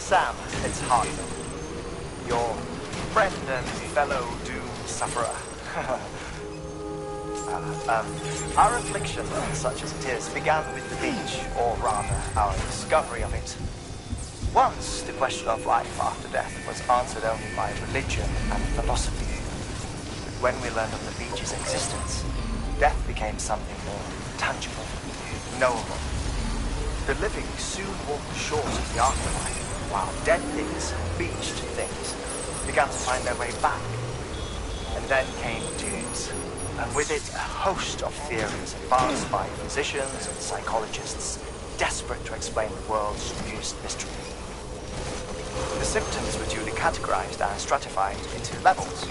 Speaker 10: Sam, it's Hardy. Your friend and fellow doom sufferer. Our affliction, such as it is, began with the beach, or rather, our discovery of it. Once, the question of life after death was answered only by religion and philosophy. When we learned of the beach's existence, death became something more tangible, knowable. The living soon walked the shores of the afterlife, while dead things, beached things, began to find their way back. And then came dooms, and with it a host of theories advanced by physicians and psychologists, desperate to explain the world's newest mystery. The symptoms were duly categorized and stratified into levels.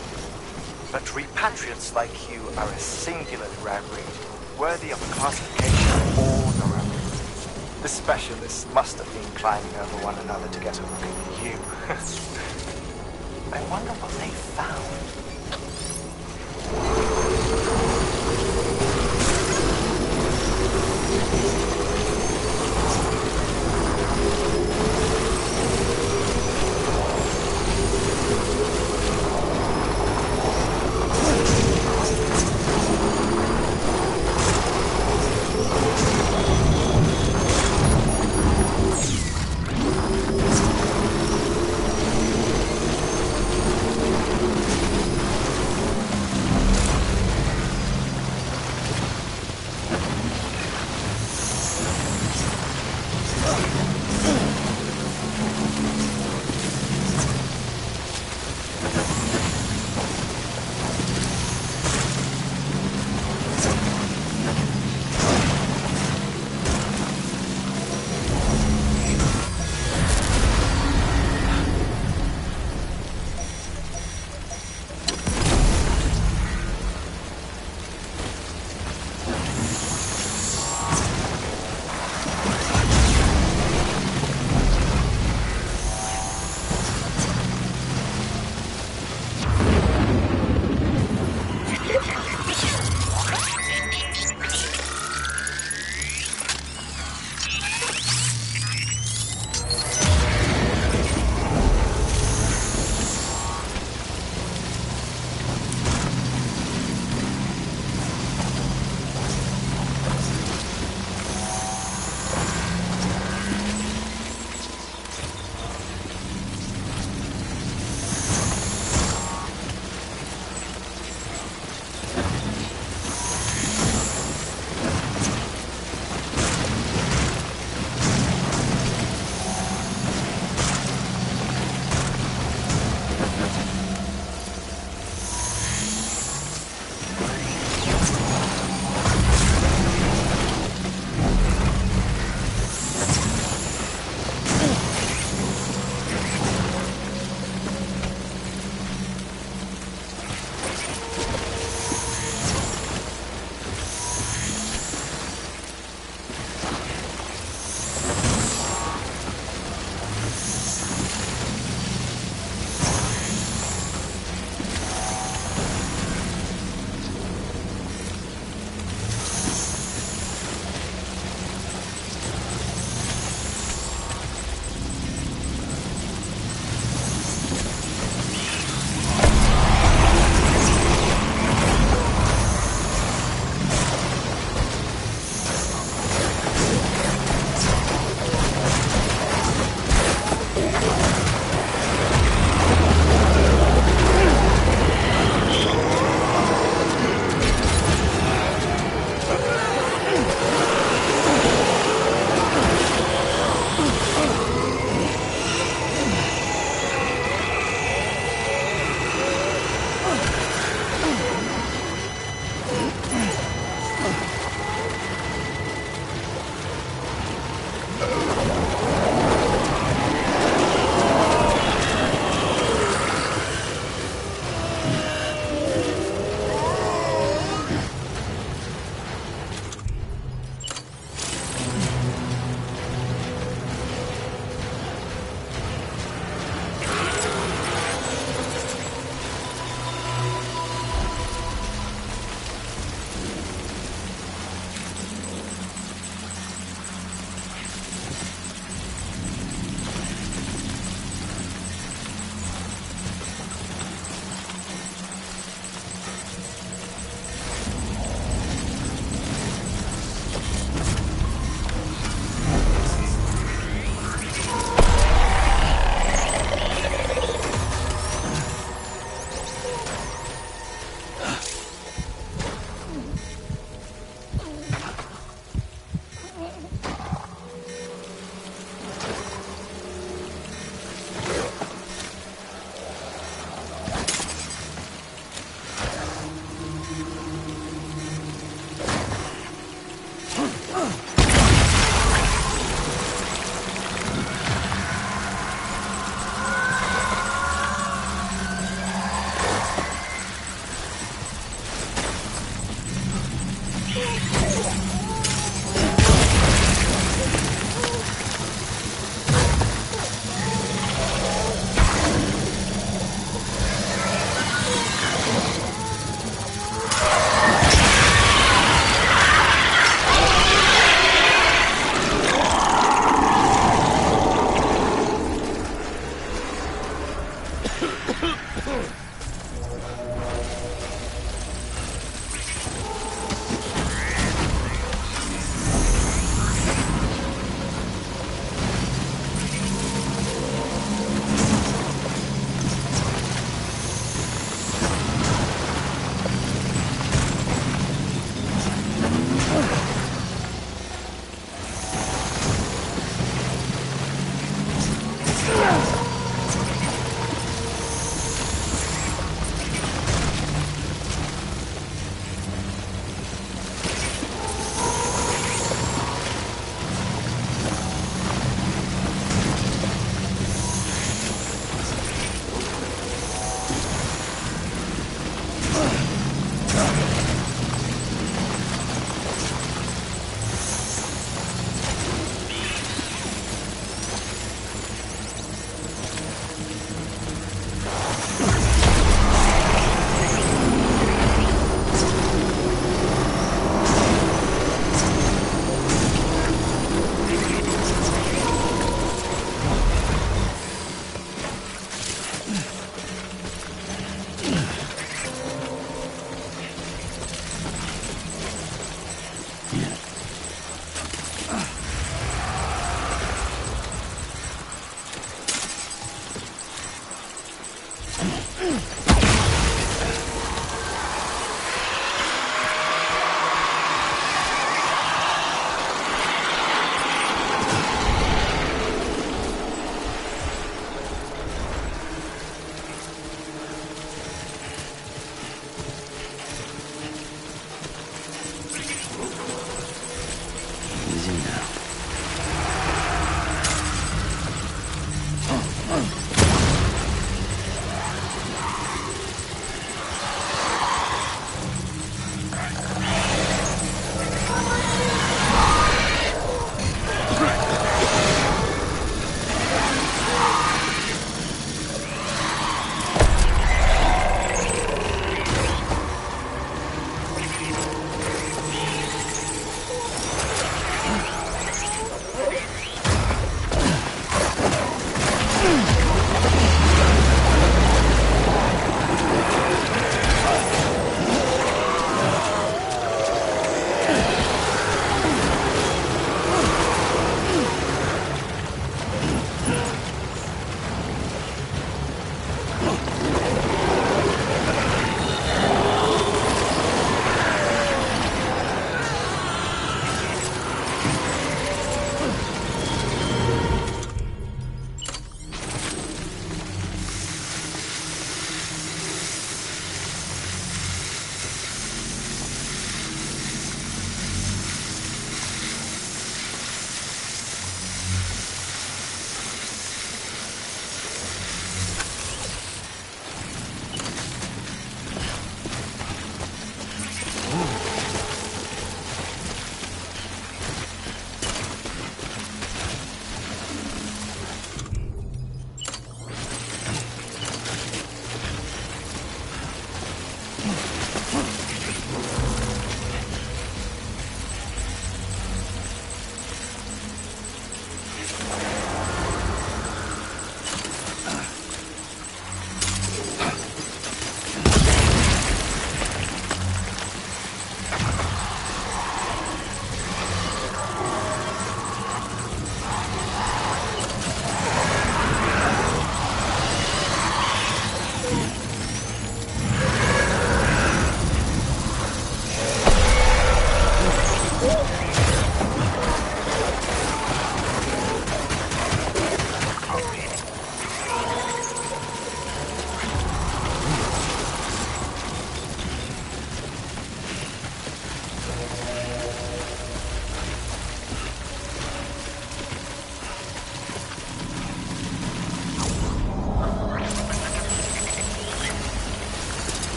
Speaker 10: But repatriates like you are a singularly rare breed, worthy of a classification all your own. The specialists must have been climbing over one another to get a look at you. I wonder what they found.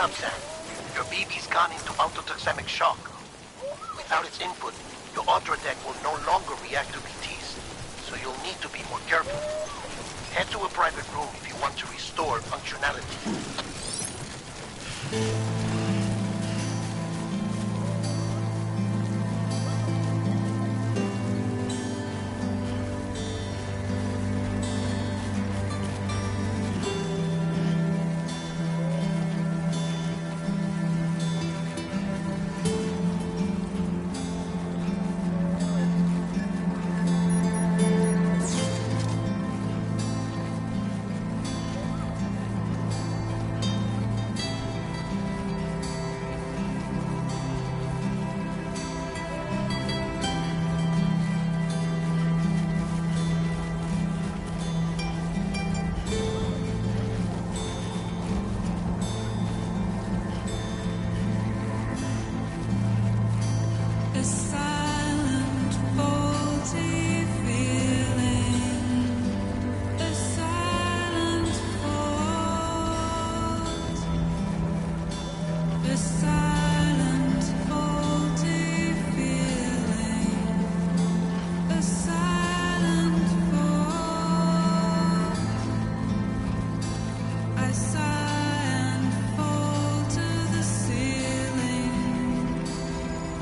Speaker 7: up, Sam. Your BB's gone into autotoxemic shock. Without its input, your Ultra deck will no longer react to BTs, so you'll need to be more careful. Head to a private room if you want to restore functionality.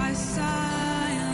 Speaker 14: I sigh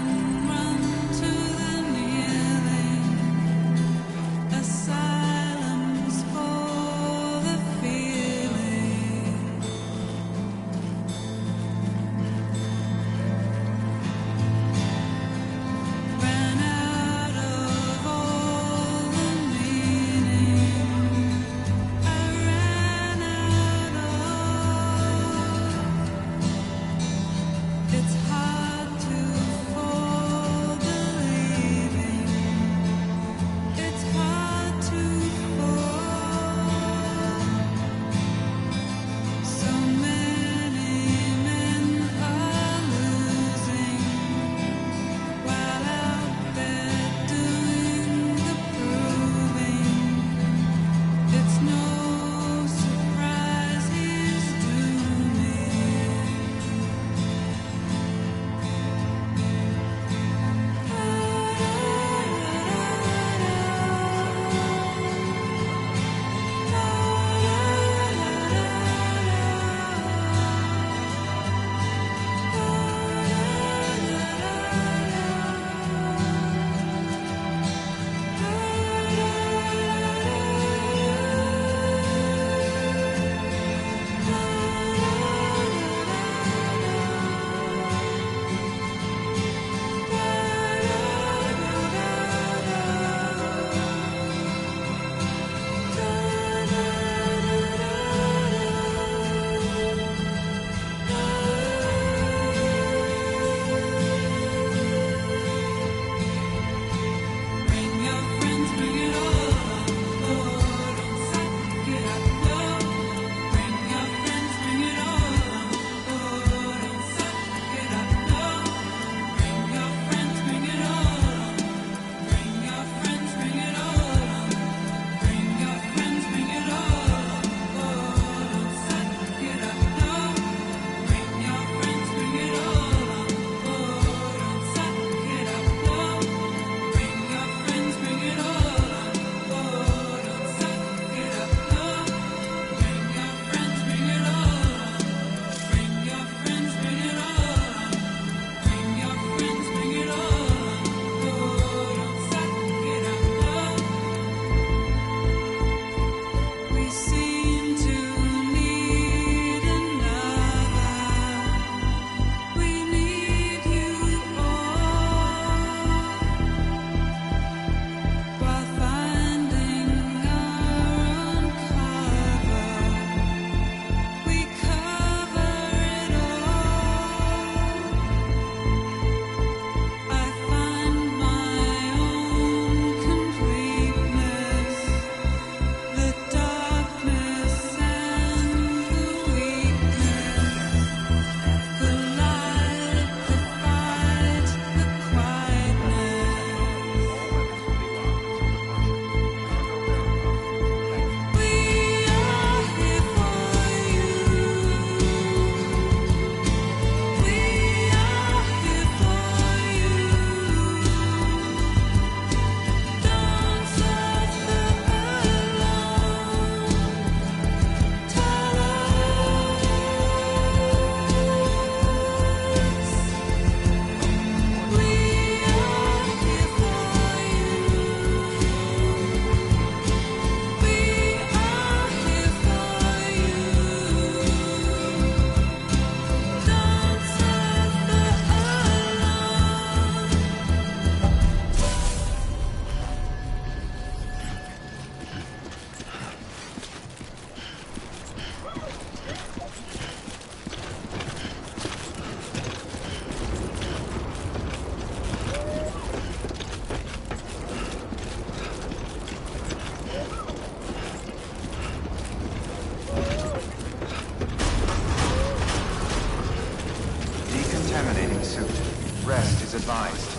Speaker 11: landing suit. Rest is advised.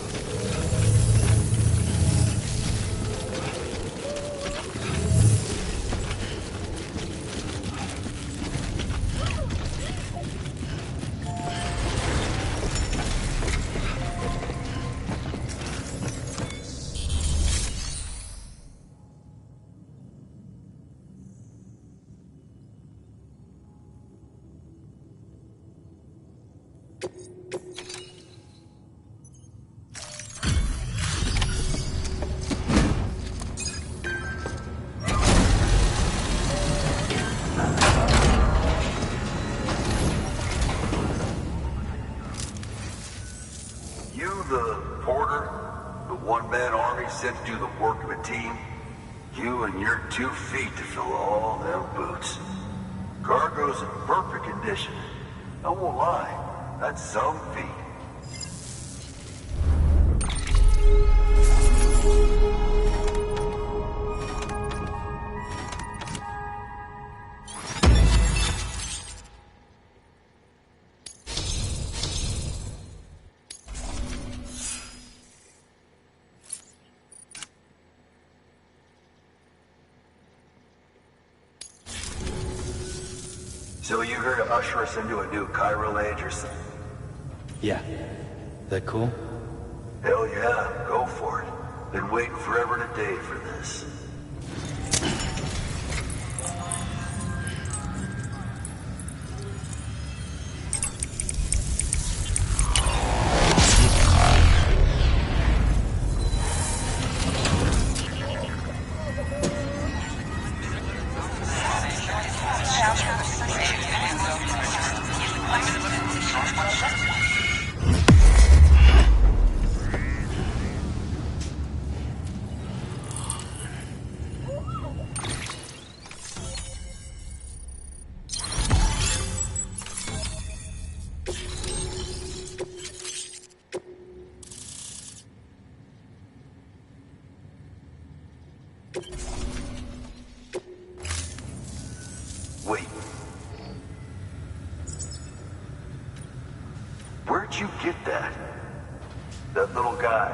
Speaker 9: Sent to do the work of a team. You and your 2 feet to fill all them boots. Cargo's in perfect condition. I won't lie, that's some feat. So you here to usher us into a new chiral age or something?
Speaker 8: Yeah. That cool?
Speaker 9: Hell yeah, go for it. Been waiting forever and a day for this. Wait. Where'd you get that? That little guy?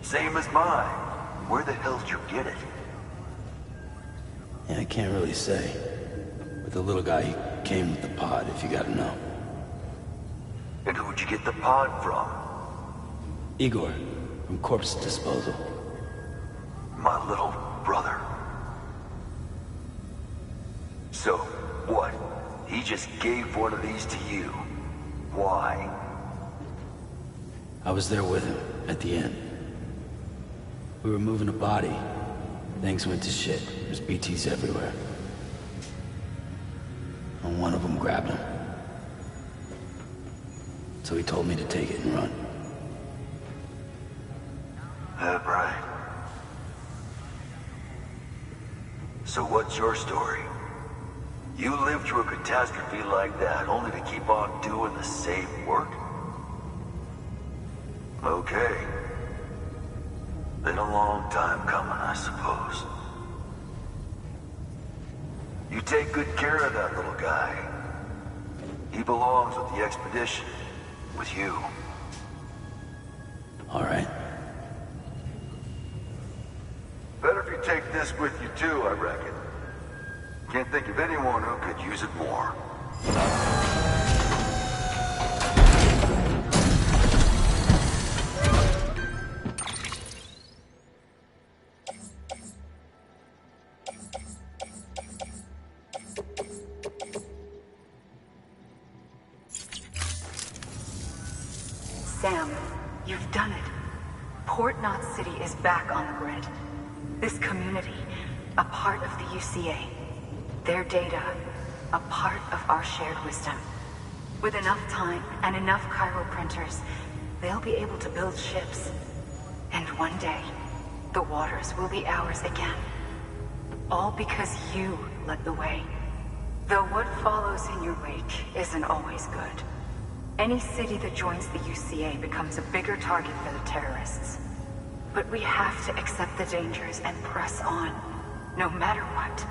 Speaker 9: Same as mine. Where the hell did you get it?
Speaker 8: Yeah, I can't really say. But the little guy, he came with the pod, if you gotta know.
Speaker 9: And who'd you get the pod from?
Speaker 8: Igor, from Corpse Disposal.
Speaker 9: My little brother. So, what? He just gave one of these to you. Why?
Speaker 8: I was there with him, at the end. We were moving a body. Things went to shit. There's BTs everywhere. And one of them grabbed him. So he told me to take it and run.
Speaker 9: That right. So what's your story? You lived through a catastrophe like that only to keep on doing the same work? Okay. Been a long time coming, I suppose. You take good care of that little guy. He belongs with the expedition. With you.
Speaker 8: All right.
Speaker 9: Better if you take this with you too, I reckon. Can't think of anyone who could use it more.
Speaker 6: Sam, you've done it. Port Knot City is back on the grid. This community, a part of the UCA. Their data, a part of our shared wisdom. With enough time and enough chiral printers, they'll be able to build ships. And one day, the waters will be ours again. All because you led the way. Though what follows in your wake isn't always good. Any city that joins the UCA becomes a bigger target for the terrorists. But we have to accept the dangers and press on, no matter what.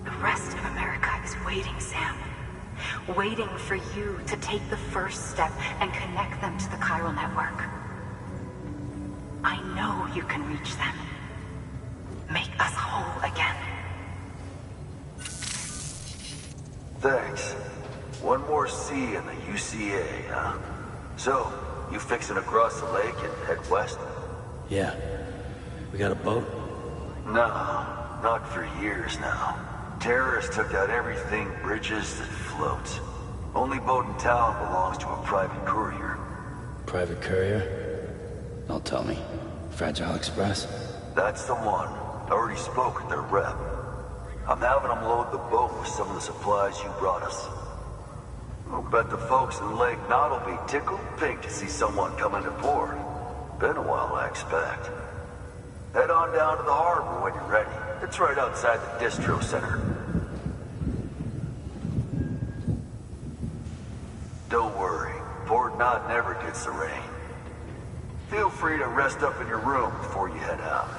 Speaker 6: The rest of America is waiting, Sam. waiting for you to take the first step and connect them to the chiral network. I know you can reach them. Make us whole again.
Speaker 12: Thanks. One more C in the UCA, huh? So, you fixing to cross the lake and head west?
Speaker 8: Yeah. We got a boat?
Speaker 12: No, not for years now. Terrorists took out everything bridges that floats. Only boat in town belongs to a private courier.
Speaker 8: Private courier? Don't tell me. Fragile Express?
Speaker 12: That's the one. I already spoke with their rep. I'm having them load the boat with some of the supplies you brought us. I'll bet the folks in Lake Knot will be tickled pink to see someone come into port. Been a while, I expect. Head on down to the harbor when you're ready. It's right outside the distro center. Don't worry, Port Knot never gets the rain. Feel free to rest up in your room before you head out.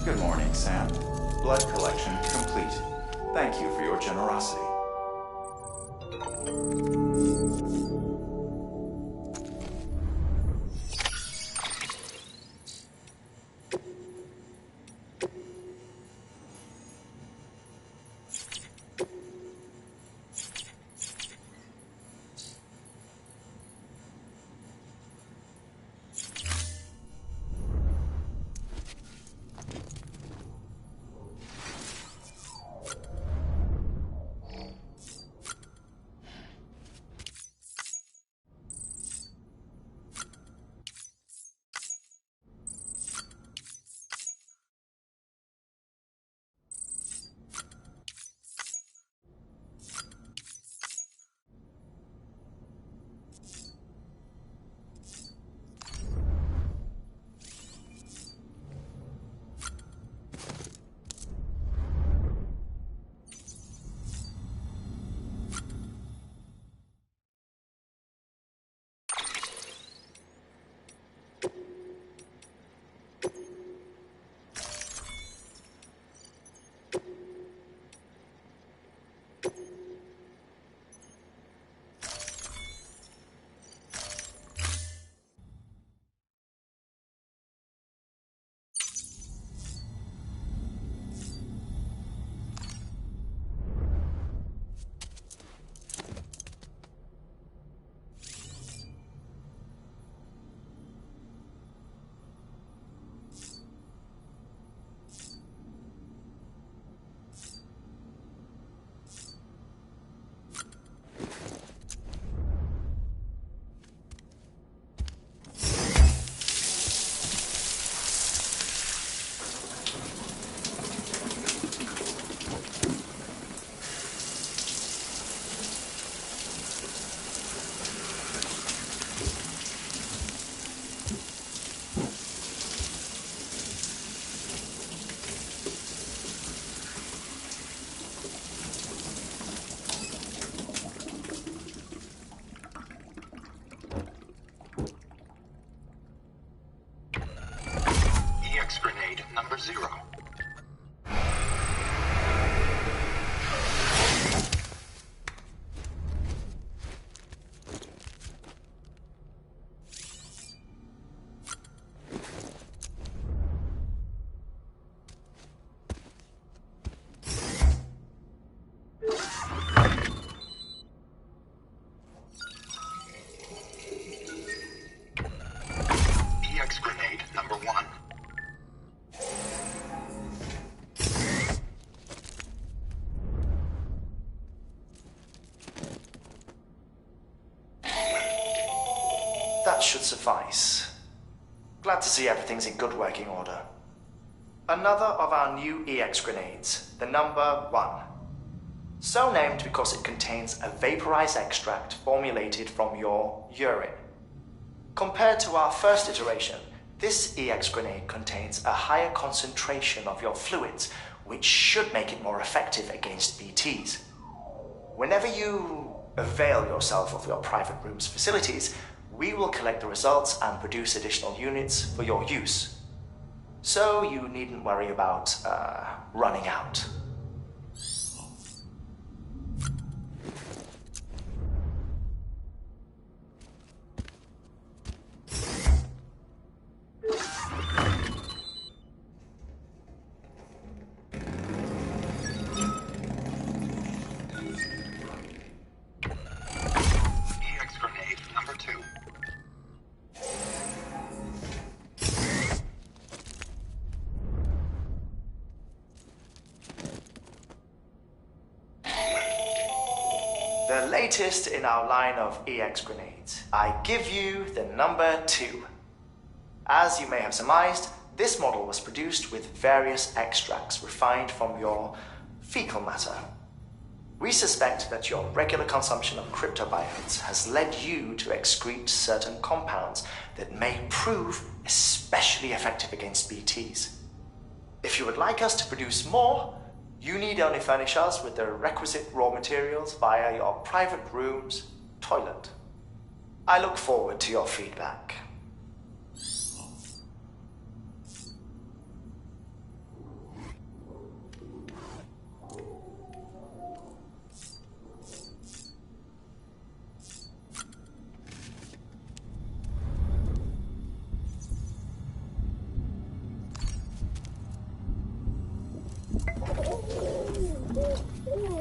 Speaker 11: Good morning, Sam. Blood collection complete. Thank you for your generosity.
Speaker 14: should suffice. Glad to see everything's in good working order. Another of our new EX grenades, the number 1. So named because it contains a vaporized extract formulated from your urine. Compared to our first iteration, this EX grenade contains a higher concentration of your fluids, which should make it more effective against BTs. Whenever you avail yourself of your private room's facilities, we will collect the results and produce additional units for your use. So you needn't worry about, running out.
Speaker 9: EX grenade number 2.
Speaker 14: The latest in our line of EX grenades. I give you the number 2. As you may have surmised, this model was produced with various extracts refined from your fecal matter. We suspect that your regular consumption of cryptobiotes has led you to excrete certain compounds that may prove especially effective against BTs. If you would like us to produce more, you need only furnish us with the requisite raw materials via your private room's toilet. I look forward to your feedback.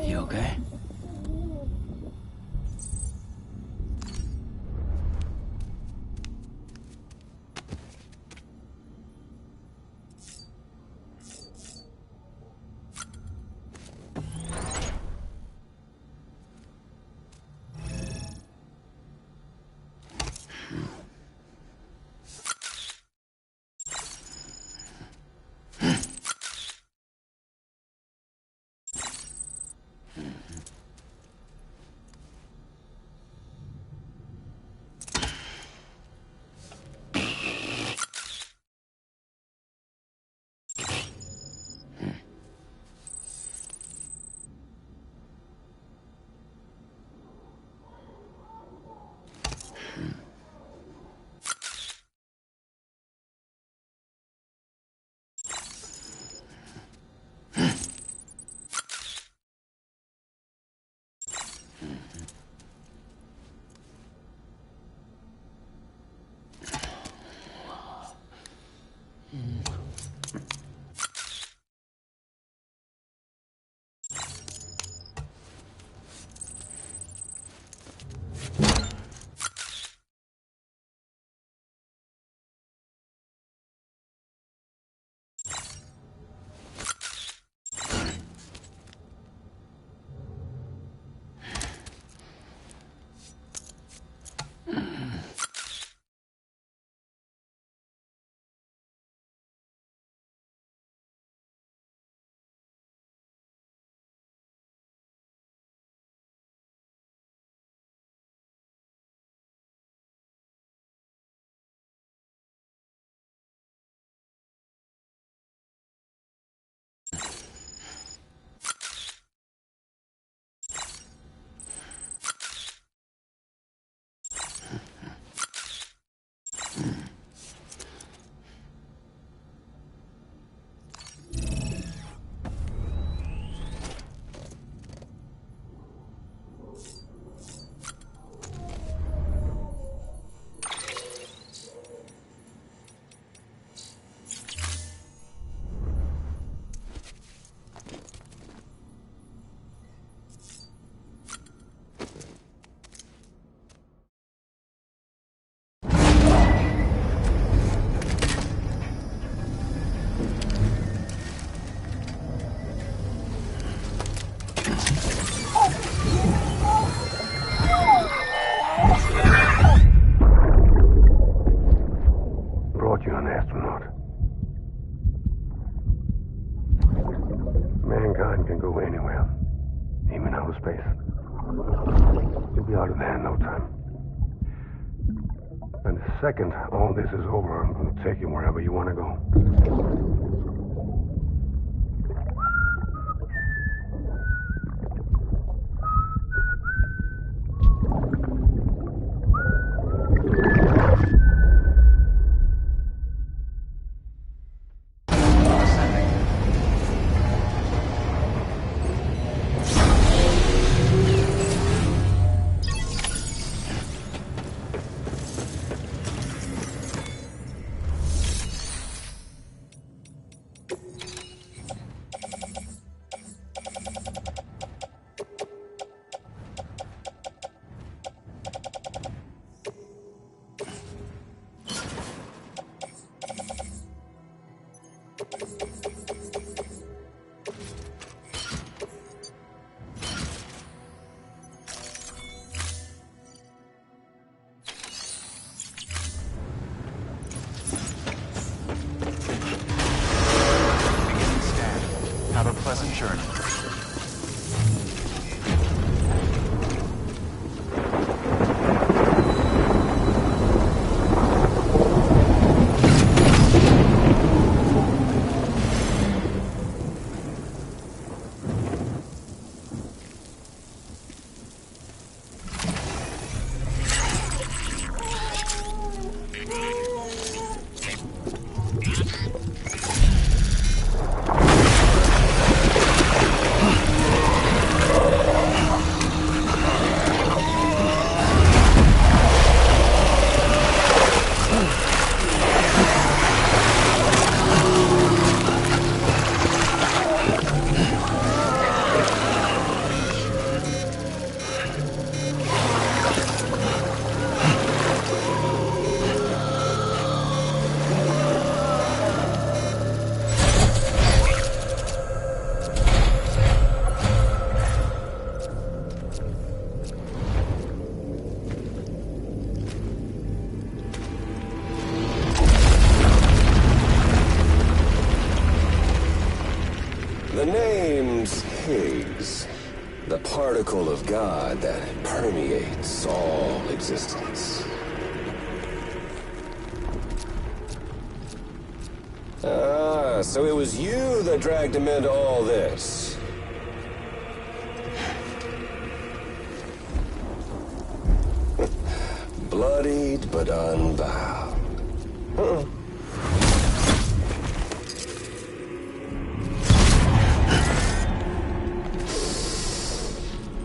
Speaker 8: You okay?
Speaker 5: You'll be out of there in no time. And the second all this is over, I'm going to take you wherever you want to go.
Speaker 11: Have a pleasant journey.
Speaker 15: The name's Higgs, the particle of God that permeates all existence. Ah, so it was you that dragged him into all this. Bloodied but unbowed.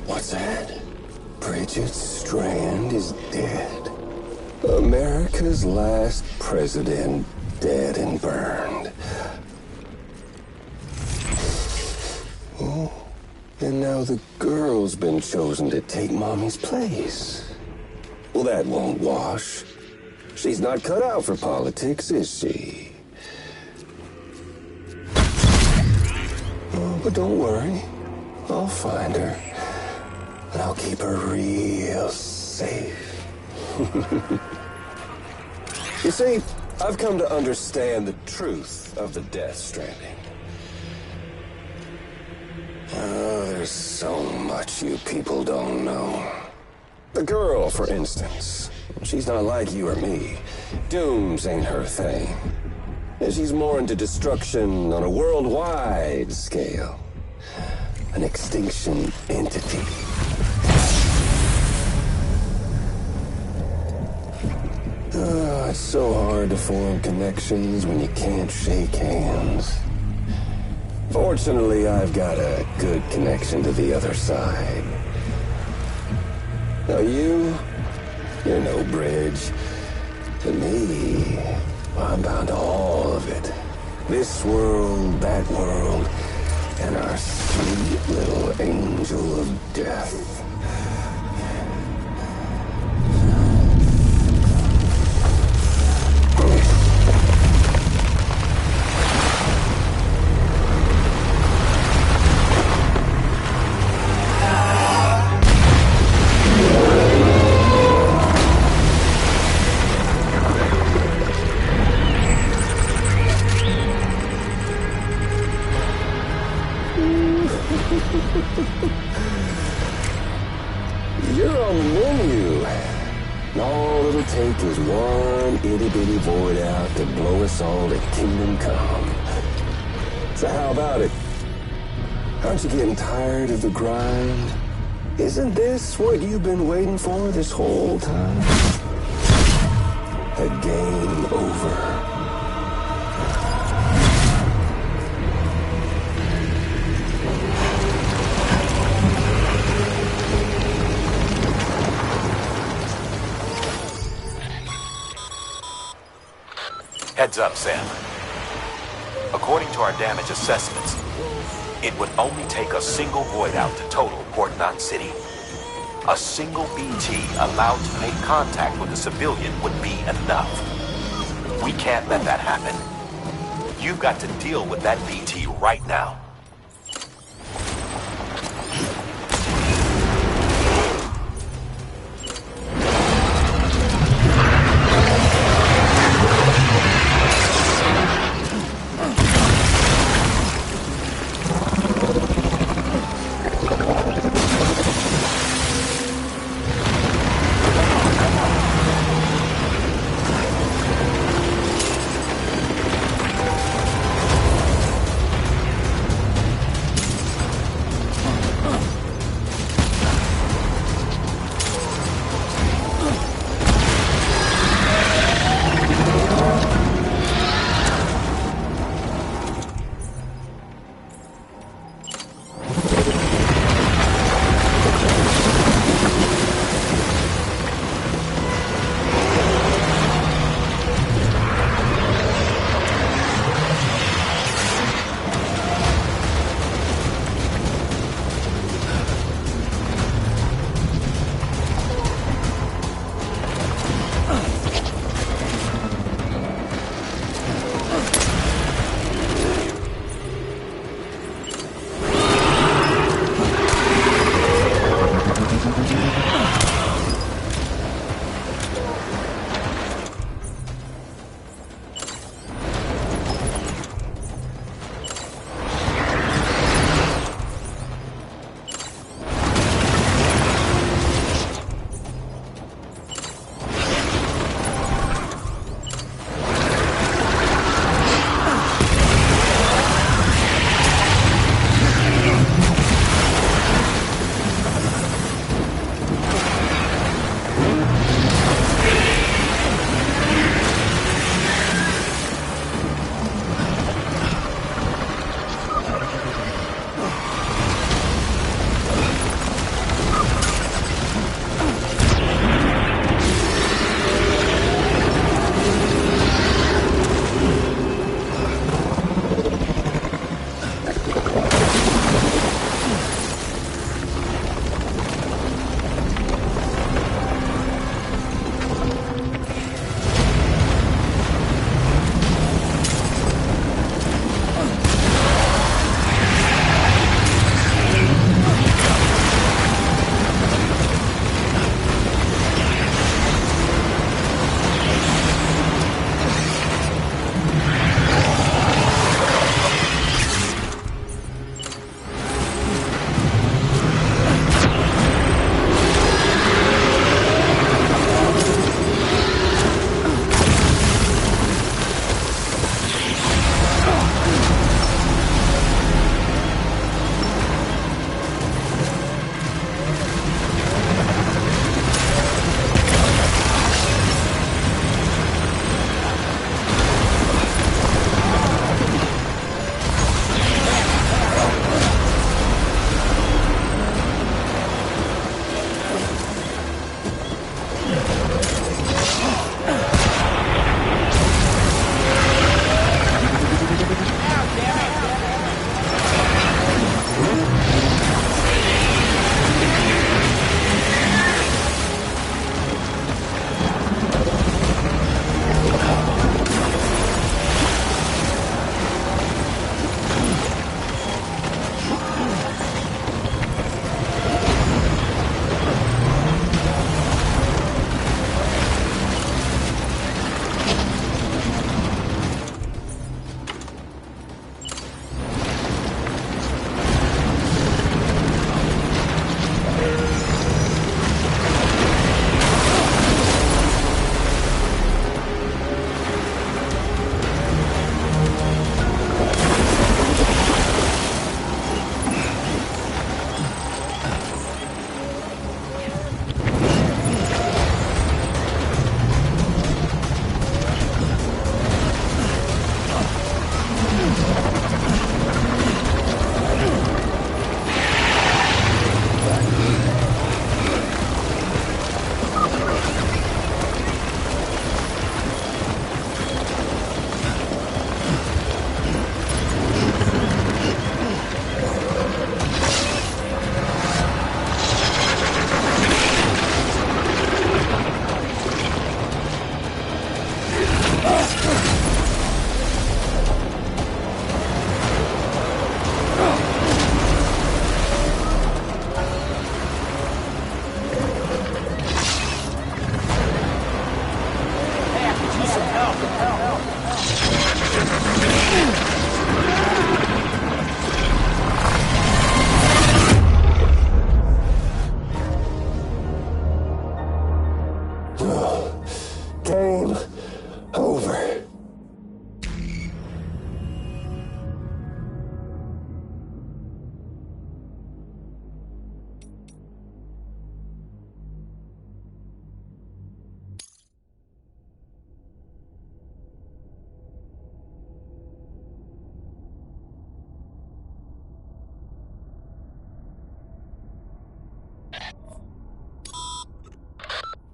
Speaker 15: What's that? Bridget Strand is dead. America's last president dead and burned. Oh, and now the girl's been chosen to take Mommy's place. Well, that won't wash. She's not cut out for politics, is she? Oh, but don't worry. I'll find her. And I'll keep her real safe. You see, I've come to understand the truth of the Death Stranding. Oh, there's so much you people don't know. The girl, for instance, she's not like you or me. Dooms ain't her thing. And she's more into destruction on a worldwide scale. An extinction entity. Oh, it's so hard to form connections when you can't shake hands. Fortunately, I've got a good connection to the other side. Now you're no bridge. To me, I'm bound to all of it. This world, that world, and our sweet little angel of death. You're on the menu. And all it'll take is one itty-bitty void out to blow us all to kingdom come. So how about it? Aren't you getting tired of the grind? Isn't this what you've been waiting for this whole time? A game over.
Speaker 12: Heads up, Sam. According to our damage assessments, it would only take a single void out to total Port Knot City. A single BT allowed to make contact with a civilian would be enough. We can't let that happen. You've got to deal with that BT right now.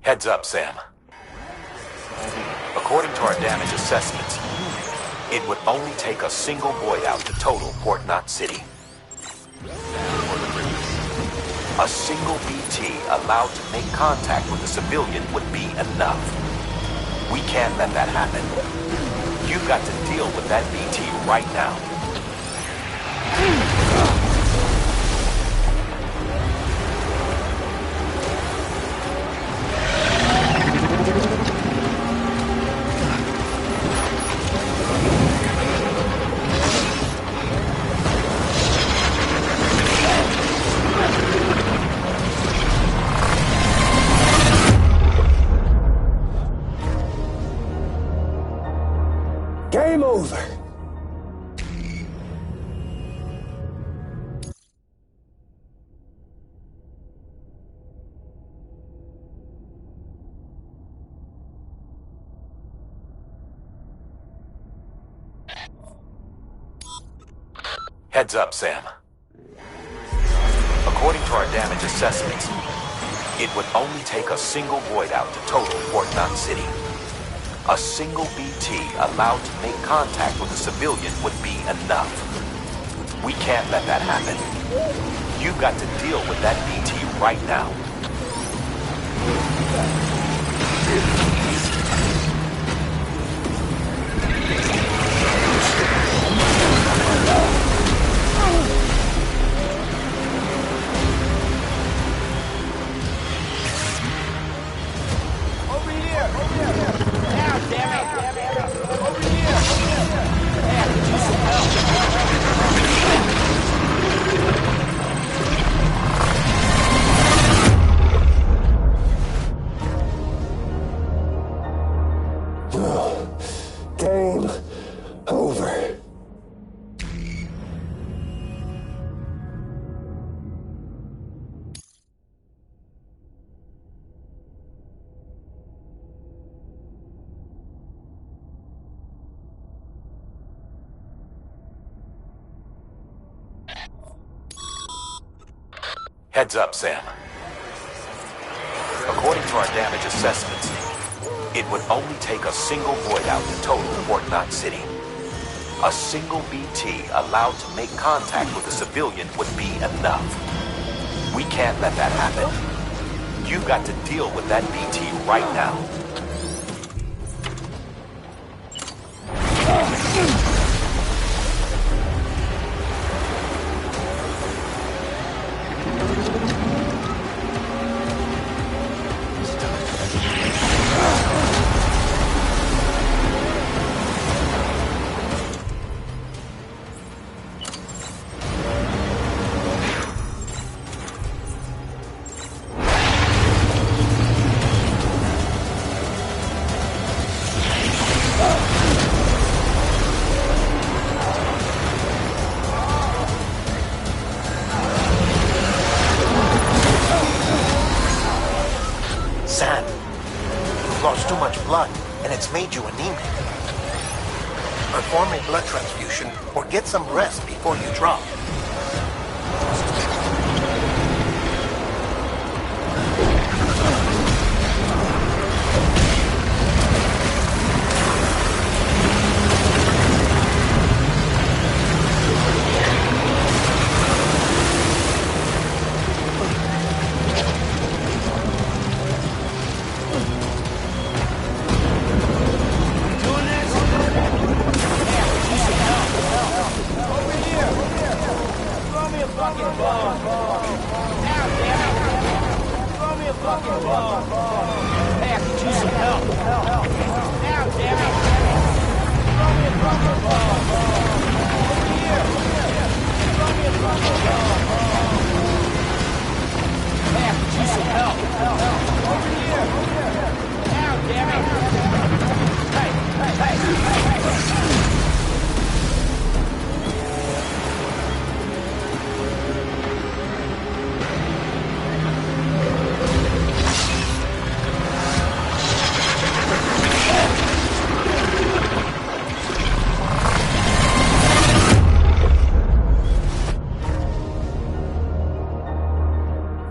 Speaker 12: Heads up, Sam. According to our damage assessments, it would only take a single void out to total Port Knot City. A single BT allowed to make contact with a civilian would be enough. We can't let that happen. You've got to deal with that BT right now.
Speaker 15: Game over.
Speaker 12: Heads up, Sam. According to our damage assessments, it would only take a single void out to total Port Knot City. A single BT allowed to make contact with a civilian would be enough. We can't let that happen. You've got to deal with that BT right now.
Speaker 15: Game over.
Speaker 12: Heads up, Sam. According to our damage assessments, it would only take a single void out to total Port Knot City. A single BT allowed to make contact with a civilian would be enough. We can't let that happen. You've got to deal with that BT right now.
Speaker 7: Sam, you've lost too much blood, and it's made you anemic. Perform a blood transfusion, or get some rest before you drop.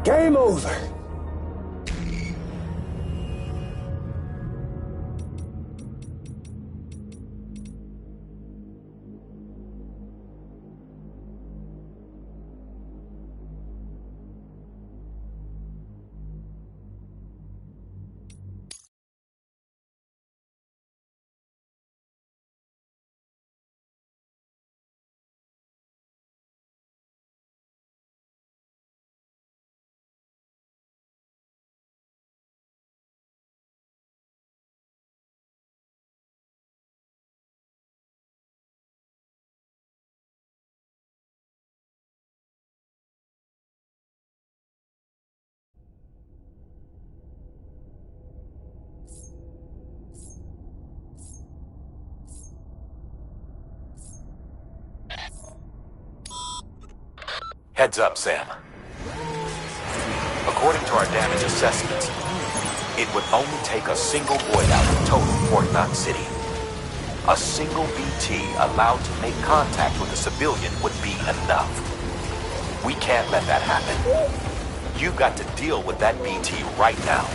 Speaker 15: Game over.
Speaker 12: Heads up, Sam. According to our damage assessments, it would only take a single void out to total Port Knot City. A single BT allowed to make contact with a civilian would be enough. We can't let that happen. You've got to deal with that BT right now.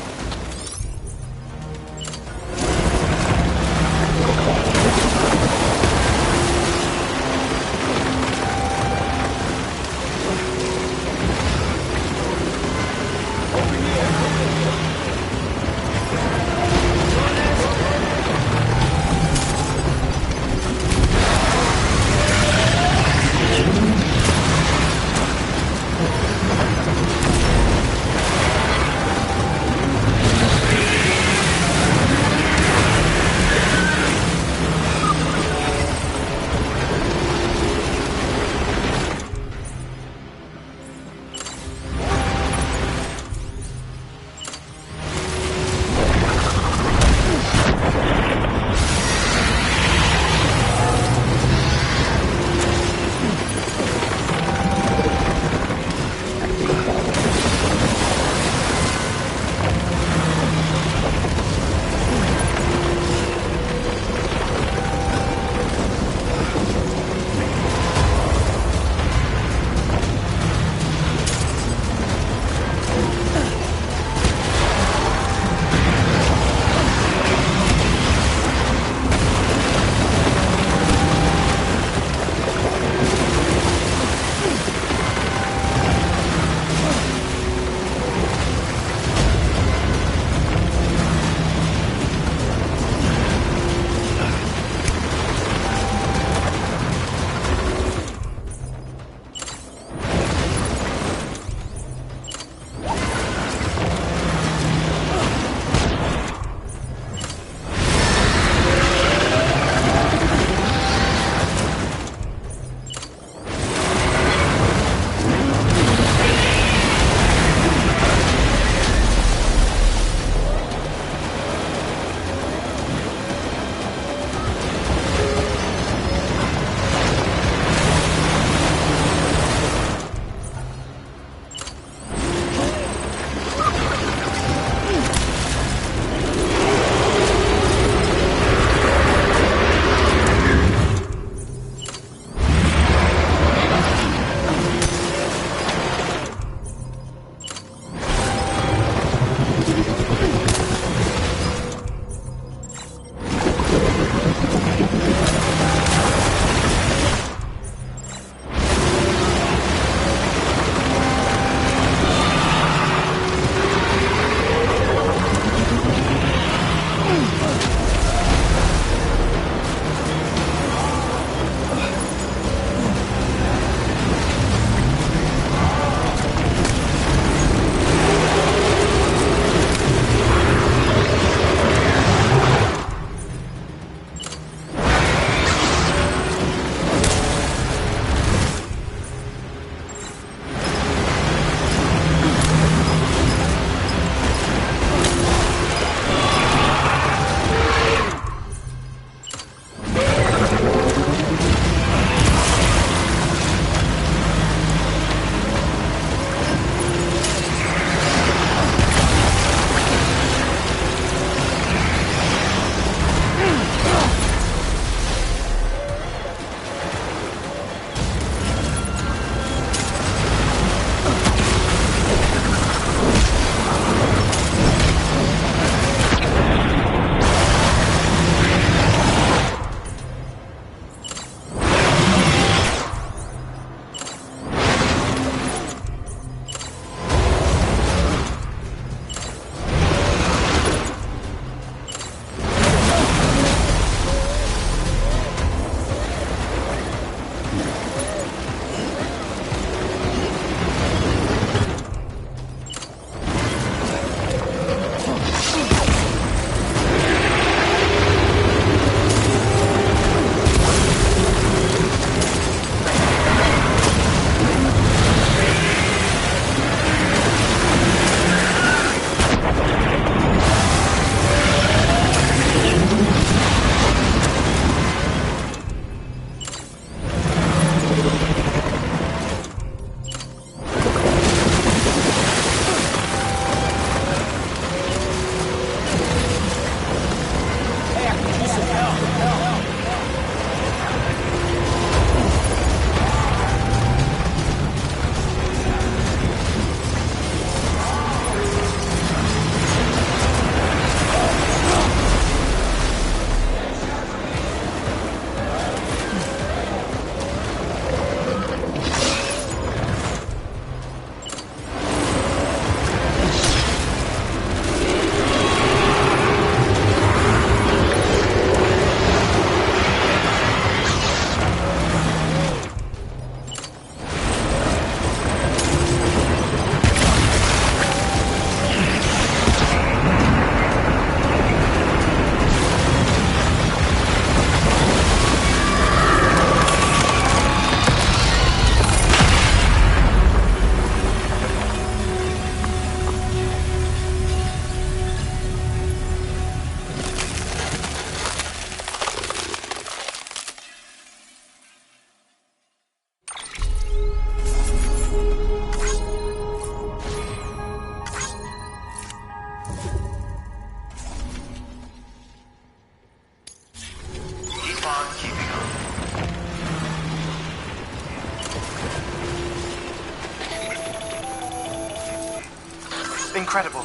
Speaker 10: incredible.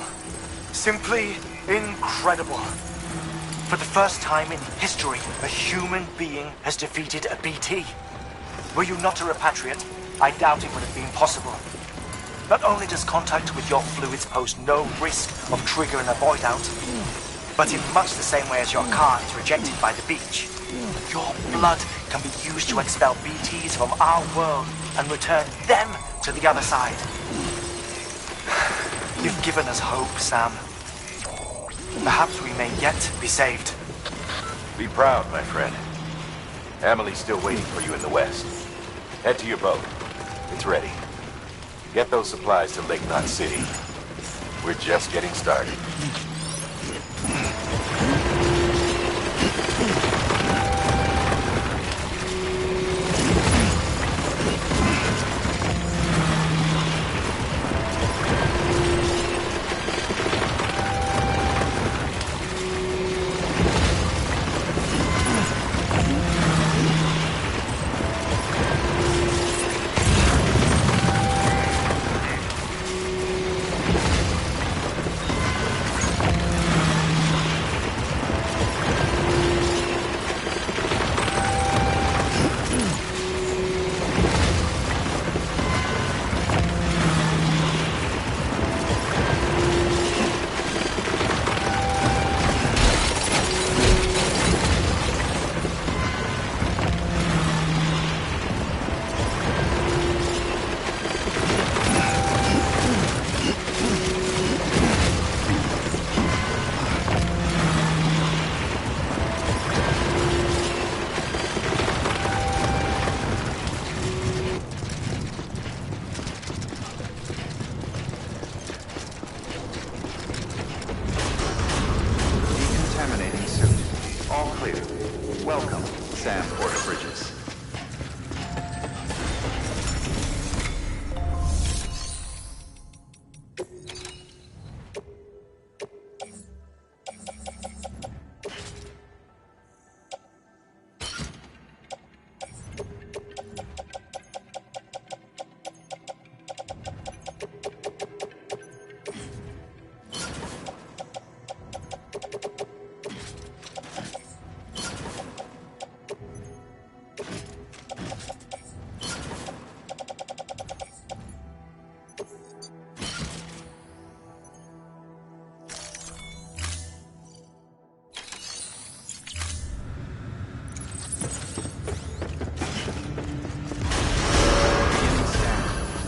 Speaker 10: Simply incredible. For the first time in history, a human being has defeated a BT. Were you not a repatriate, I doubt it would have been possible. Not only does contact with your fluids pose no risk of triggering a void out, but in much the same way as your car is rejected by the beach, your blood can be used to expel BTs from our world and return them to the other side. You've given us hope, Sam. Perhaps we may yet be saved.
Speaker 12: Be proud, my friend. Emily's still waiting for you in the west. Head to your boat. It's ready. Get those supplies to Lake Knot City. We're just getting started.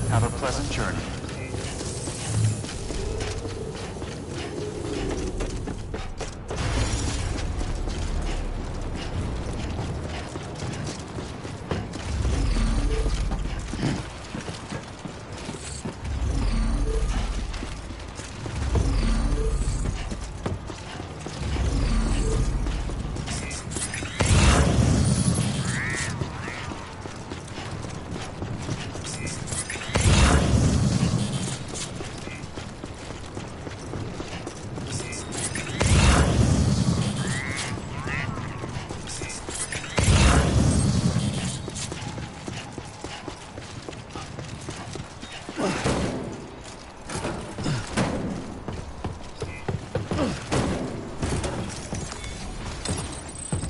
Speaker 11: Have a pleasant journey.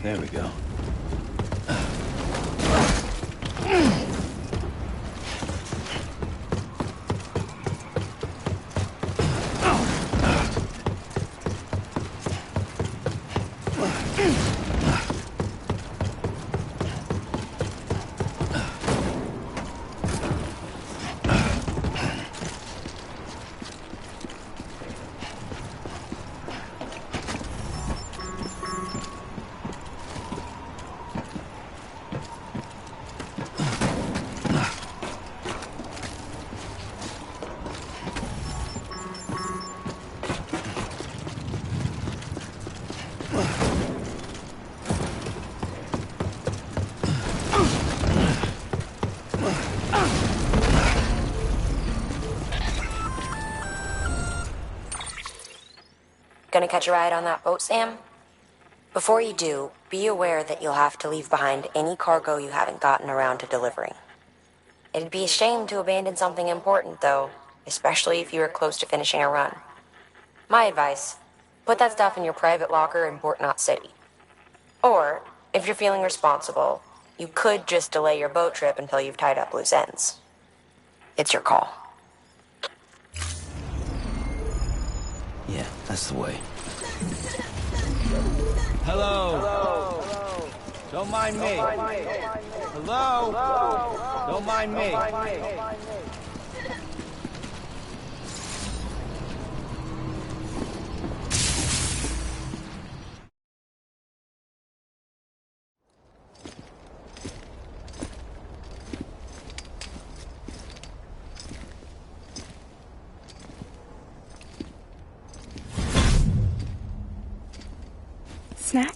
Speaker 8: There we go.
Speaker 13: Gonna catch a ride on that boat, Sam? Before you do, be aware that you'll have to leave behind any cargo you haven't gotten around to delivering. It'd be a shame to abandon something important, though, especially if you were close to finishing a run. My advice, put that stuff in your private locker in Port Knot City. Or, if you're feeling responsible, you could just delay your boat trip until you've tied up loose ends. It's your call.
Speaker 8: Yeah, that's the way. Hello. Hello. Don't mind me. Hello. Don't mind me.
Speaker 16: Snack?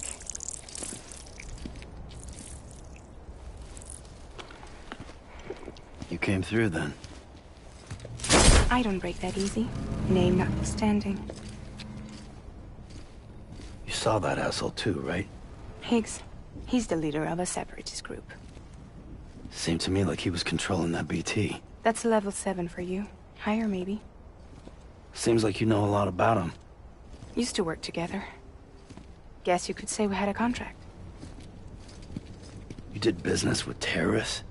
Speaker 8: You came through then.
Speaker 16: I don't break that easy. Name notwithstanding.
Speaker 8: You saw that asshole too, right?
Speaker 16: Higgs. He's the leader of a separatist group.
Speaker 8: Seemed to me like he was controlling that BT.
Speaker 16: That's level 7 for you. Higher, maybe.
Speaker 8: Seems like you know a lot about him.
Speaker 16: Used to work together. Guess you could say we had a contract.
Speaker 8: You did business with terrorists?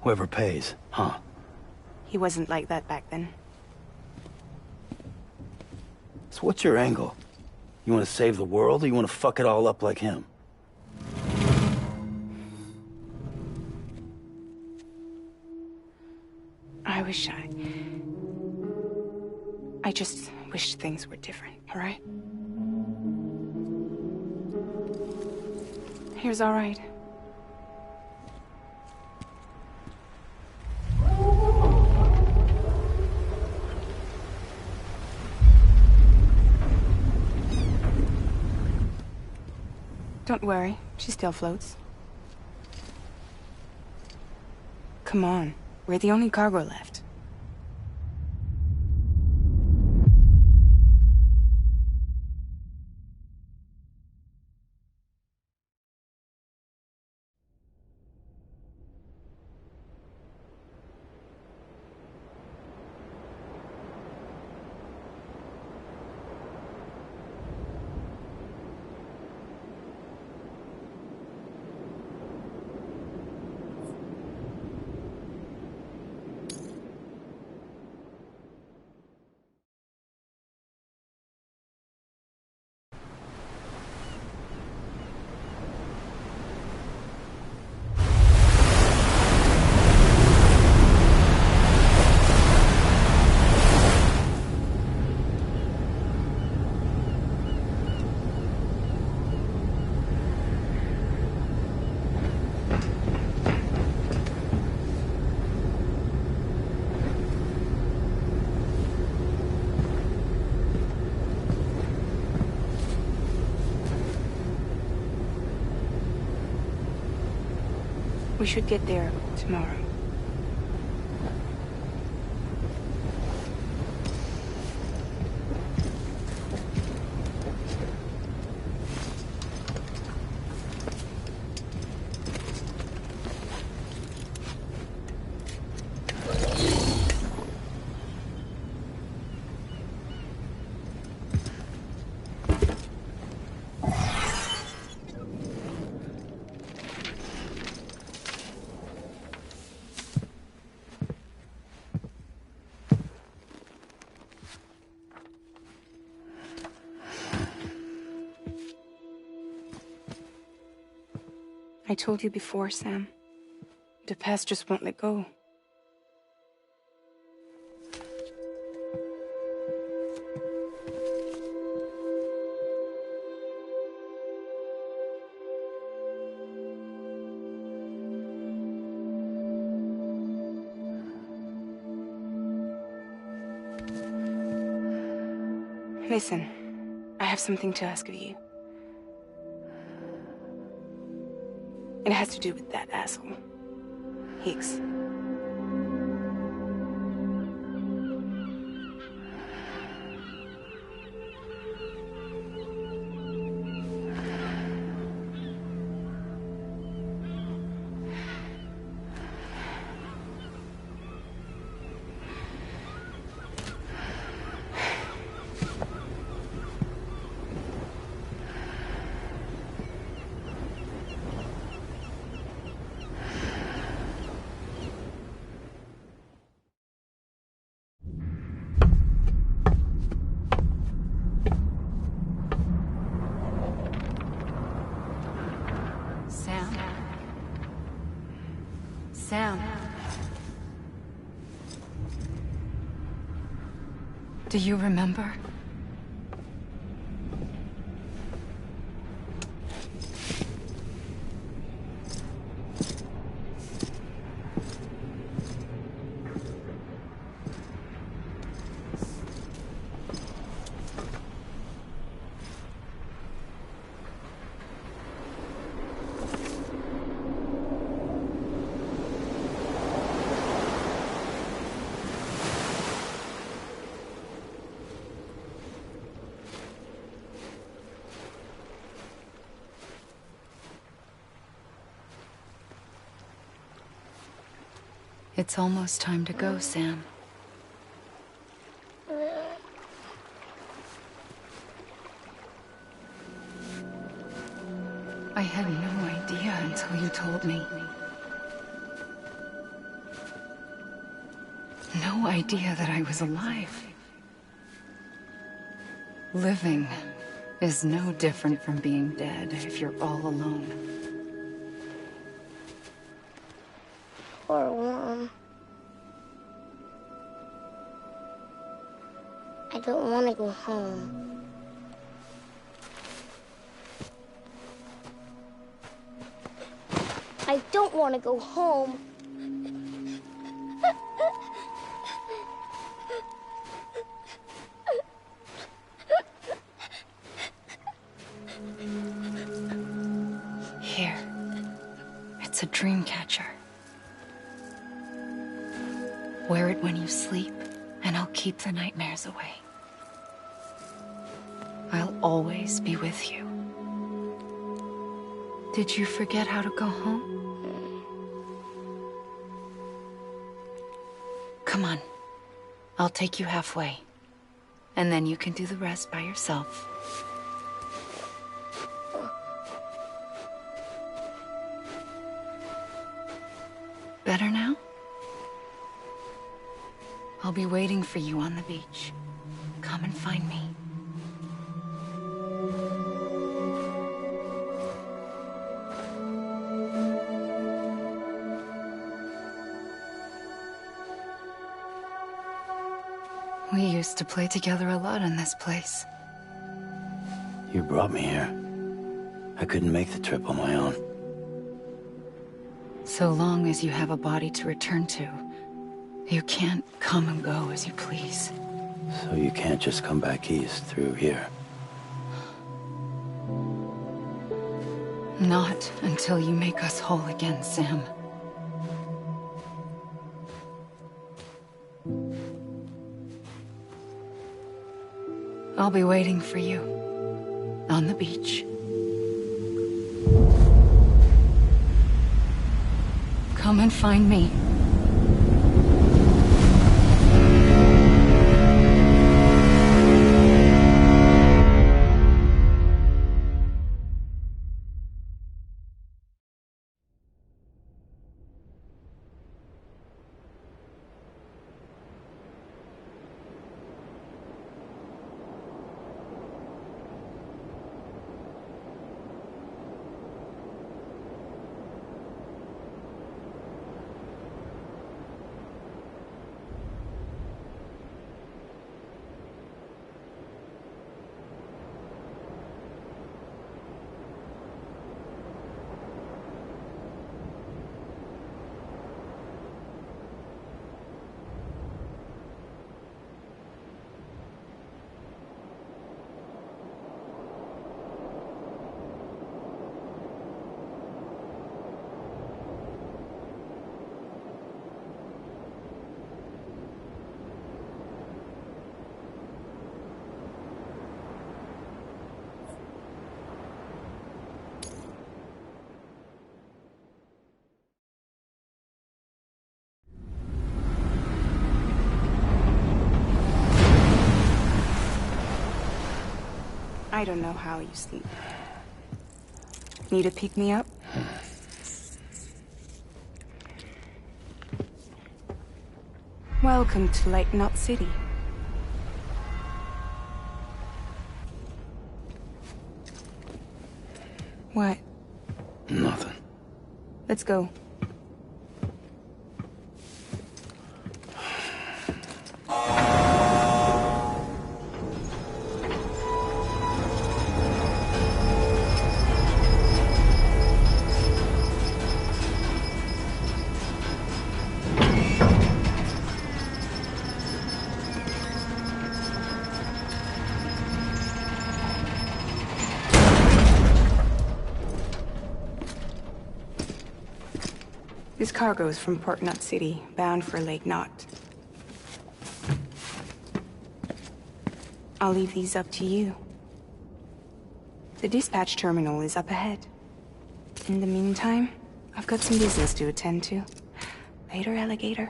Speaker 8: Whoever pays, huh?
Speaker 16: He wasn't like that back then.
Speaker 8: So what's your angle? You want to save the world, or you want to fuck it all up like him?
Speaker 16: I just wish things were different, all right? Here's all right. Don't worry, she still floats. Come on, we're the only cargo left. We should get there tomorrow. I told you before, Sam. The past just won't let go. Listen, I have something to ask of you. It has to do with that asshole, Higgs.
Speaker 6: Sam. Do you remember? It's almost time to go, Sam. I had no idea until you told me. No idea that I was alive. Living is no different from being dead if you're all alone.
Speaker 17: Poor Worm. I don't want to go home. I don't want to go home.
Speaker 6: Here. It's a dream catcher. Wear it when you sleep, and I'll keep the nightmares away. I'll always be with you. Did you forget how to go home? Come on. I'll take you halfway. And then you can do the rest by yourself. Better now? I'll be waiting for you on the beach. Come and find me. We used to play together a lot in this place.
Speaker 8: You brought me here. I couldn't make the trip on my own.
Speaker 6: So long as you have a body to return to, you can't come and go as you please.
Speaker 8: So you can't just come back east through here?
Speaker 6: Not until you make us whole again, Sam. I'll be waiting for you on the beach. Come and find me.
Speaker 16: I don't know how you sleep. Need to pick me up? Welcome to Lake Knot City. What?
Speaker 8: Nothing.
Speaker 16: Let's go. This cargo is from Port Knot City, bound for Lake Knot. I'll leave these up to you. The dispatch terminal is up ahead. In the meantime, I've got some business to attend to. Later, alligator.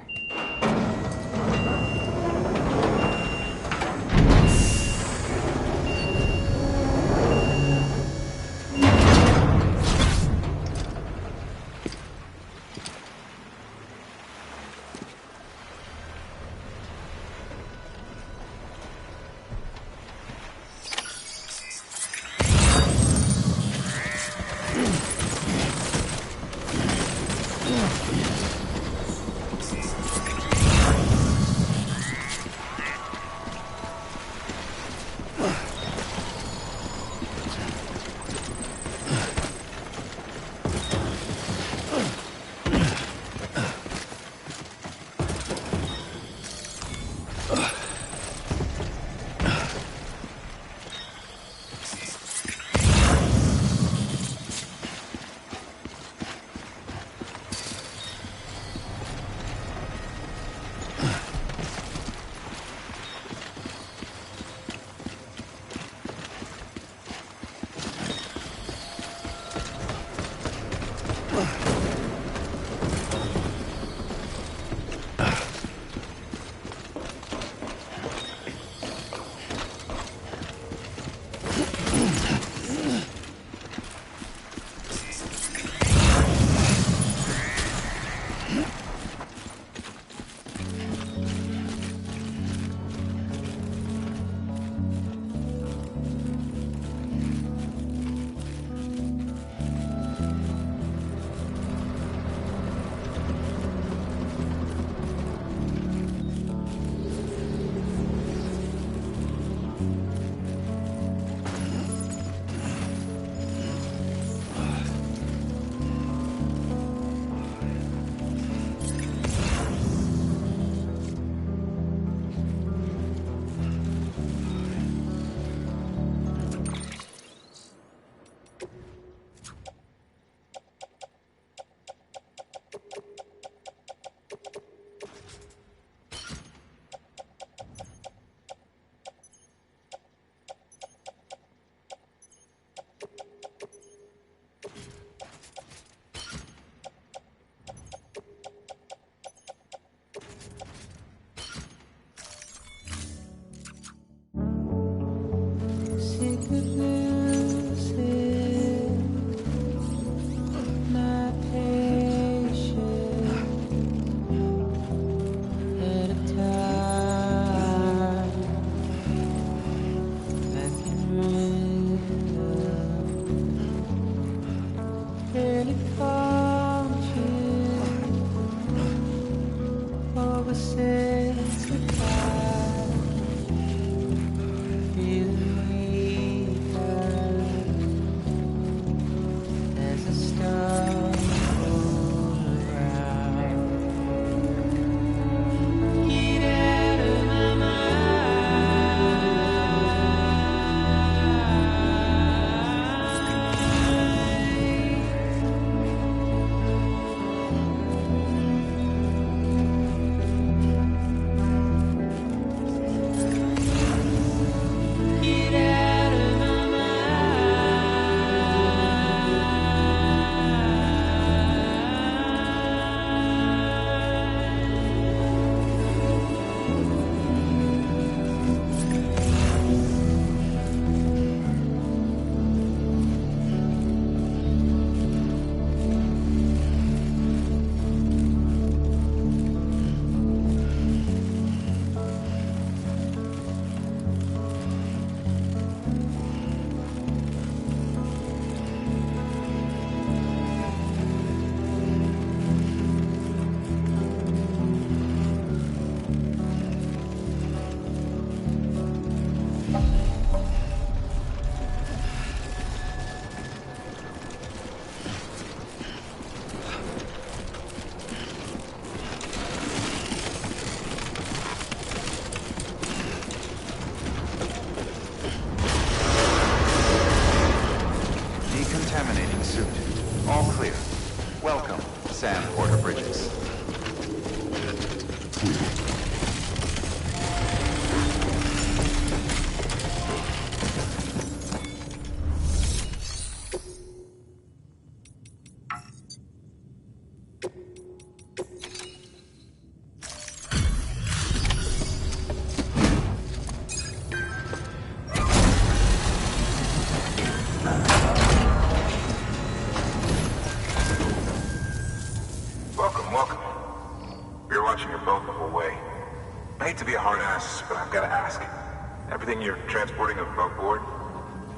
Speaker 9: Everything you're transporting above board?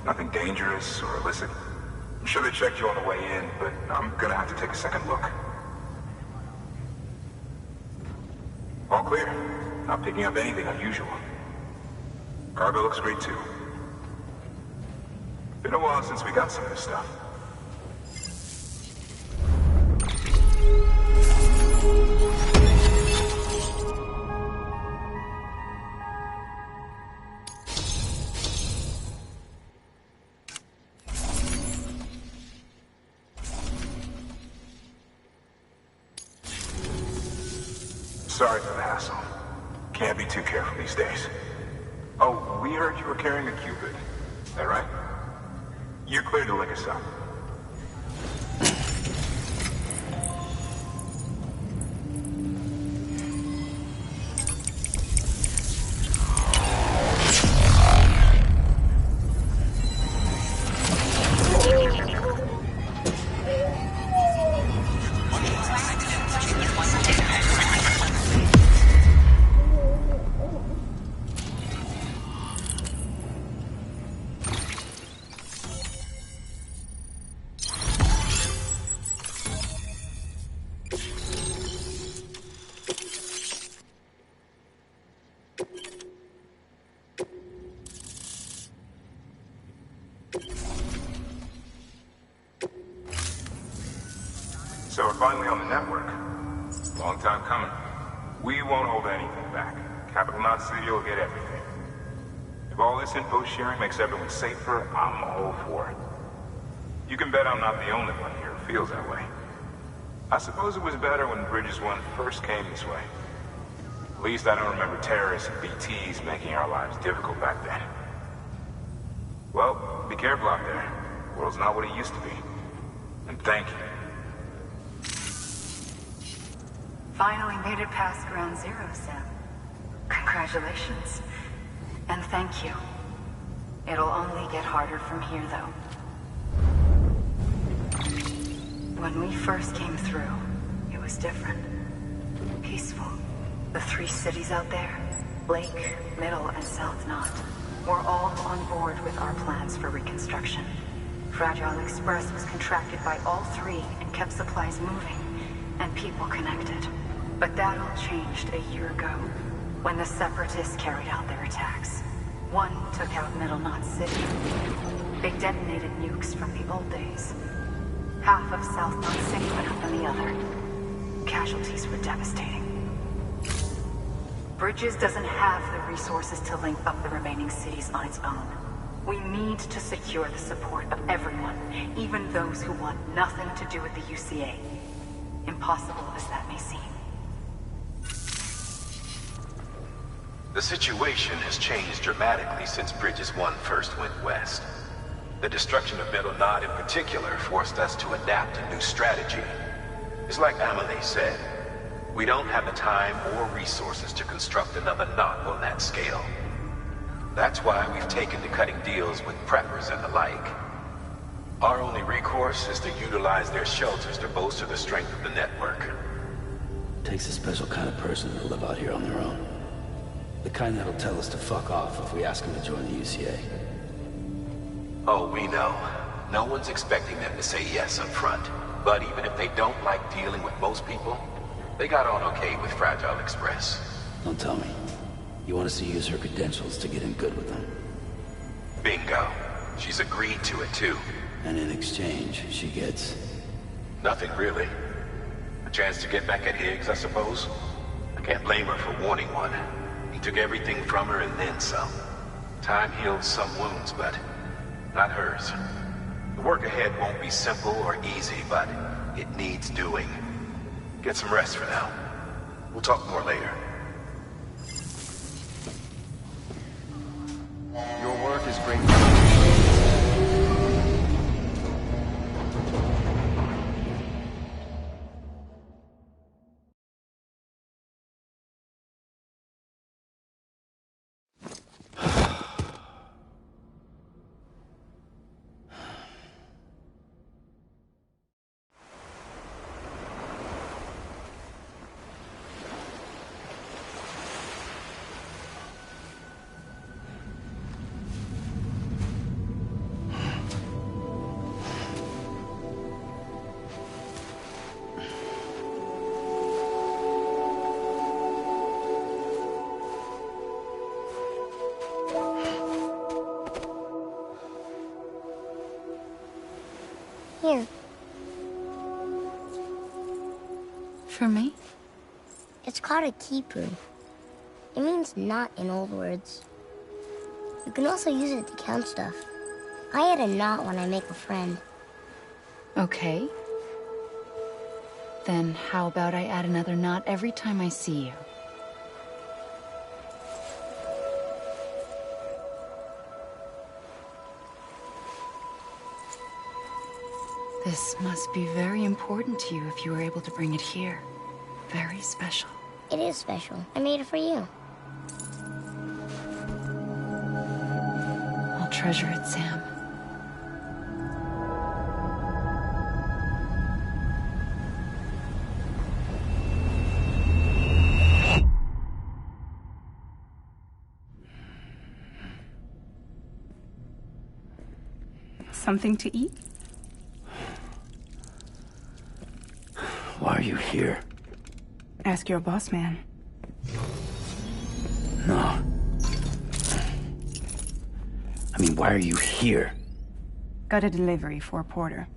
Speaker 9: Nothing dangerous or illicit? I'm sure they checked you on the way in, but I'm gonna have to take a second look. All clear. Not picking up anything unusual. Cargo looks great too. Been a while since we got some of this stuff. Sorry for the hassle. Can't be too careful these days. Oh, we heard you were carrying a Cupid. Is that right? You're clear to lick us up. So we're finally on the network. Long time coming. We won't hold anything back. Capital Knot City will get everything. If all this info sharing makes everyone safer, I'm all for it. You can bet I'm not the only one here who feels that way. I suppose it was better when Bridges 1 first came this way. At least I don't remember terrorists and BTs making our lives difficult back then. Well, be careful out there. The world's not what it used to be. And thank you.
Speaker 6: Finally made it past Ground Zero, Sam. Congratulations. And thank you. It'll only get harder from here, though. When we first came through, it was different. Peaceful. The 3 cities out there, Blake, Middle, and South Knot, were all on board with our plans for reconstruction. Fragile Express was contracted by all 3 and kept supplies moving, and people connected. But that all changed a year ago, when the Separatists carried out their attacks. One took out Middle Knot City. They detonated nukes from the old days. Half of South Knot City went up on the other. Casualties were devastating. Bridges doesn't have the resources to link up the remaining cities on its own. We need to secure the support of everyone, even those who want nothing to do with the UCA. Impossible as that may seem.
Speaker 12: The situation has changed dramatically since Bridges 1 first went west. The destruction of Middle Knot in particular forced us to adapt a new strategy. It's like Amelie said, we don't have the time or resources to construct another knot on that scale. That's why we've taken to cutting deals with preppers and the like. Our only recourse is to utilize their shelters to bolster the strength of the network.
Speaker 8: Takes a special kind of person to live out here on their own. The kind that'll tell us to fuck off if we ask them to join the UCA.
Speaker 12: Oh, we know. No one's expecting them to say yes up front. But even if they don't like dealing with most people, they got on okay with Fragile Express.
Speaker 8: Don't tell me. You want us to use her credentials to get in good with them?
Speaker 12: Bingo. She's agreed to it too.
Speaker 8: And in exchange, she gets...
Speaker 12: Nothing really. A chance to get back at Higgs, I suppose. I can't blame her for wanting one. He took everything from her and then some. Time heals some wounds, but not hers. The work ahead won't be simple or easy, but it needs doing. Get some rest for now. We'll talk more later.
Speaker 11: Your work is great.
Speaker 17: Here.
Speaker 6: For me?
Speaker 17: It's called a keeper. It means knot in old words. You can also use it to count stuff. I add a knot when I make a friend.
Speaker 6: Okay. Then how about I add another knot every time I see you? This must be very important to you if you were able to bring it here. Very special.
Speaker 17: It is special. I made it for you.
Speaker 6: I'll treasure it, Sam.
Speaker 16: Something to eat?
Speaker 8: Why are you here?
Speaker 16: Ask your boss man.
Speaker 8: No. I mean, why are you here?
Speaker 16: Got a delivery for a porter.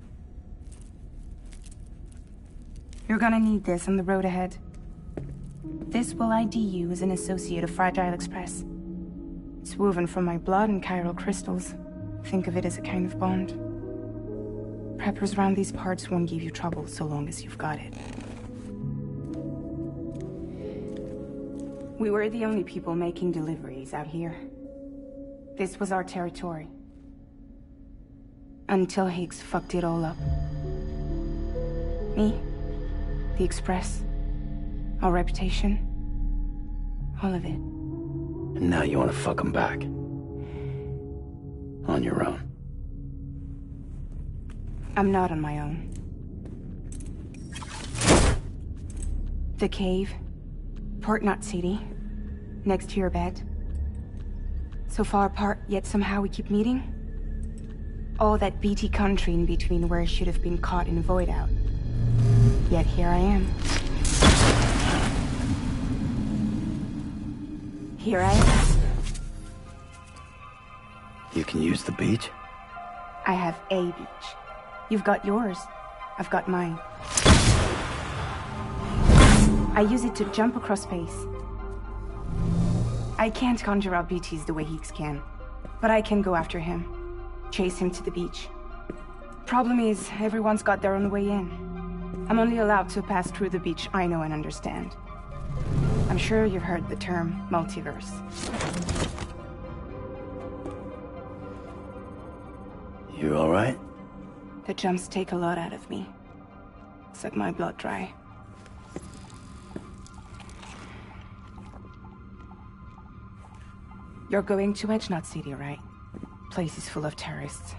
Speaker 16: You're gonna need this on the road ahead. This will ID you as an associate of Fragile Express. It's woven from my blood and chiral crystals. Think of it as a kind of bond. Preppers around these parts won't give you trouble so long as you've got it. We were the only people making deliveries out here. This was our territory. Until Higgs fucked it all up. Me, the Express, our reputation, all of it.
Speaker 8: And now you want to fuck them back. On your own.
Speaker 16: I'm not on my own. The cave, Port Knot City, next to your bed. So far apart, yet somehow we keep meeting. All that BT country in between where I should have been caught in Void Out. Yet here I am. Here I am.
Speaker 8: You can use the beach?
Speaker 16: I have a beach. You've got yours. I've got mine. I use it to jump across space. I can't conjure up BTs the way Higgs can, but I can go after him. Chase him to the beach. Problem is, everyone's got their own way in. I'm only allowed to pass through the beach I know and understand. I'm sure you've heard the term multiverse.
Speaker 8: You alright?
Speaker 16: The jumps take a lot out of me. Suck my blood dry. You're going to Edge Knot City, right? Place is full of terrorists.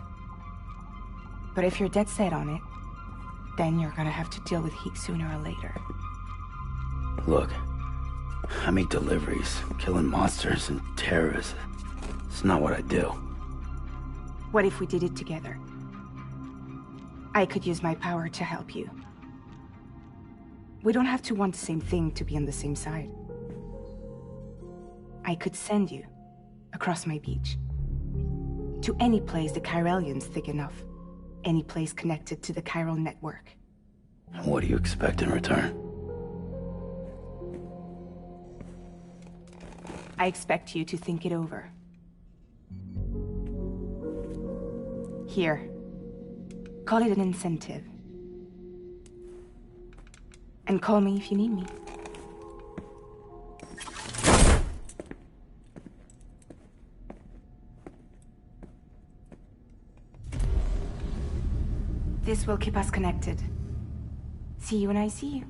Speaker 16: But if you're dead set on it, then you're gonna have to deal with Higgs sooner or later.
Speaker 8: Look, I make deliveries, killing monsters and terrorists. It's not what I do.
Speaker 16: What if we did it together? I could use my power to help you. We don't have to want the same thing to be on the same side. I could send you across my beach. To any place the Chiralian's thick enough. Any place connected to the chiral network.
Speaker 8: What do you expect in return?
Speaker 16: I expect you to think it over. Here. Call it an incentive. And call me if you need me. This will keep us connected. See you when I see you.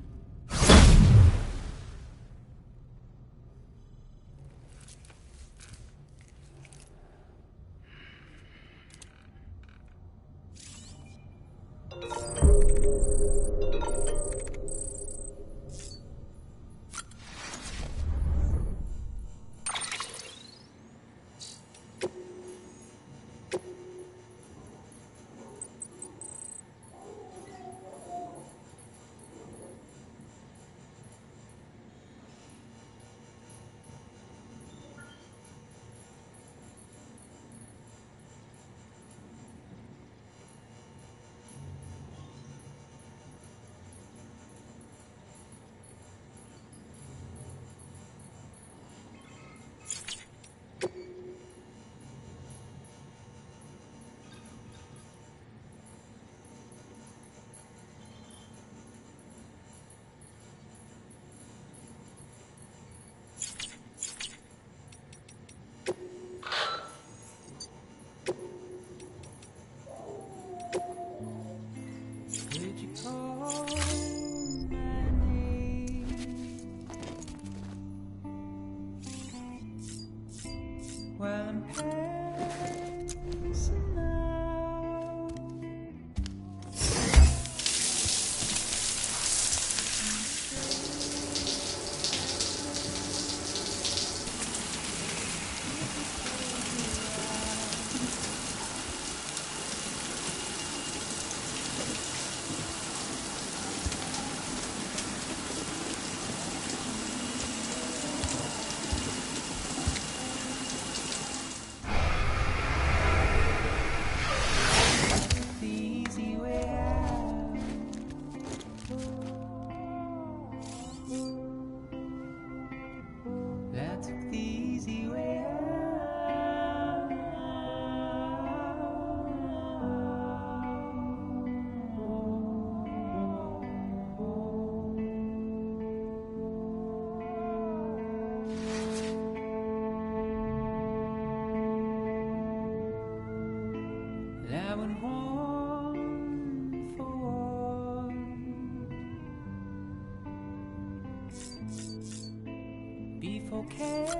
Speaker 18: forecasted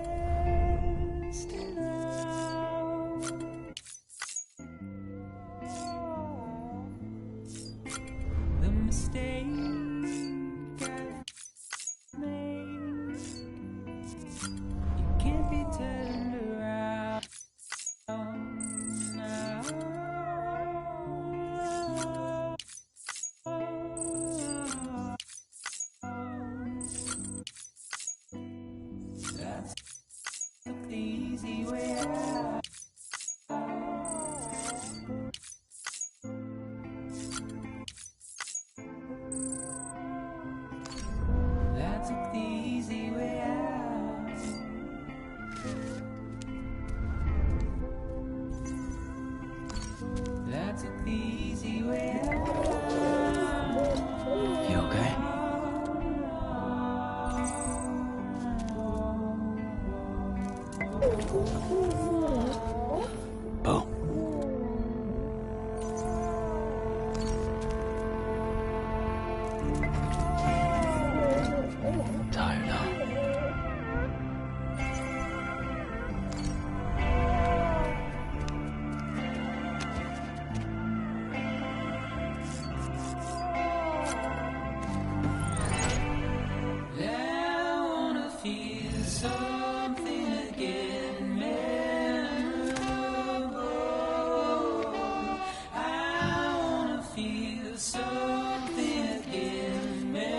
Speaker 18: out. The mistake I made, you can't be turned around now. That's the easy way out. That took the easy way out. That took the easy way out.
Speaker 8: You okay? Bo. Tired, huh?
Speaker 18: I wanna feel something again, memorable. I wanna feel something again, memorable.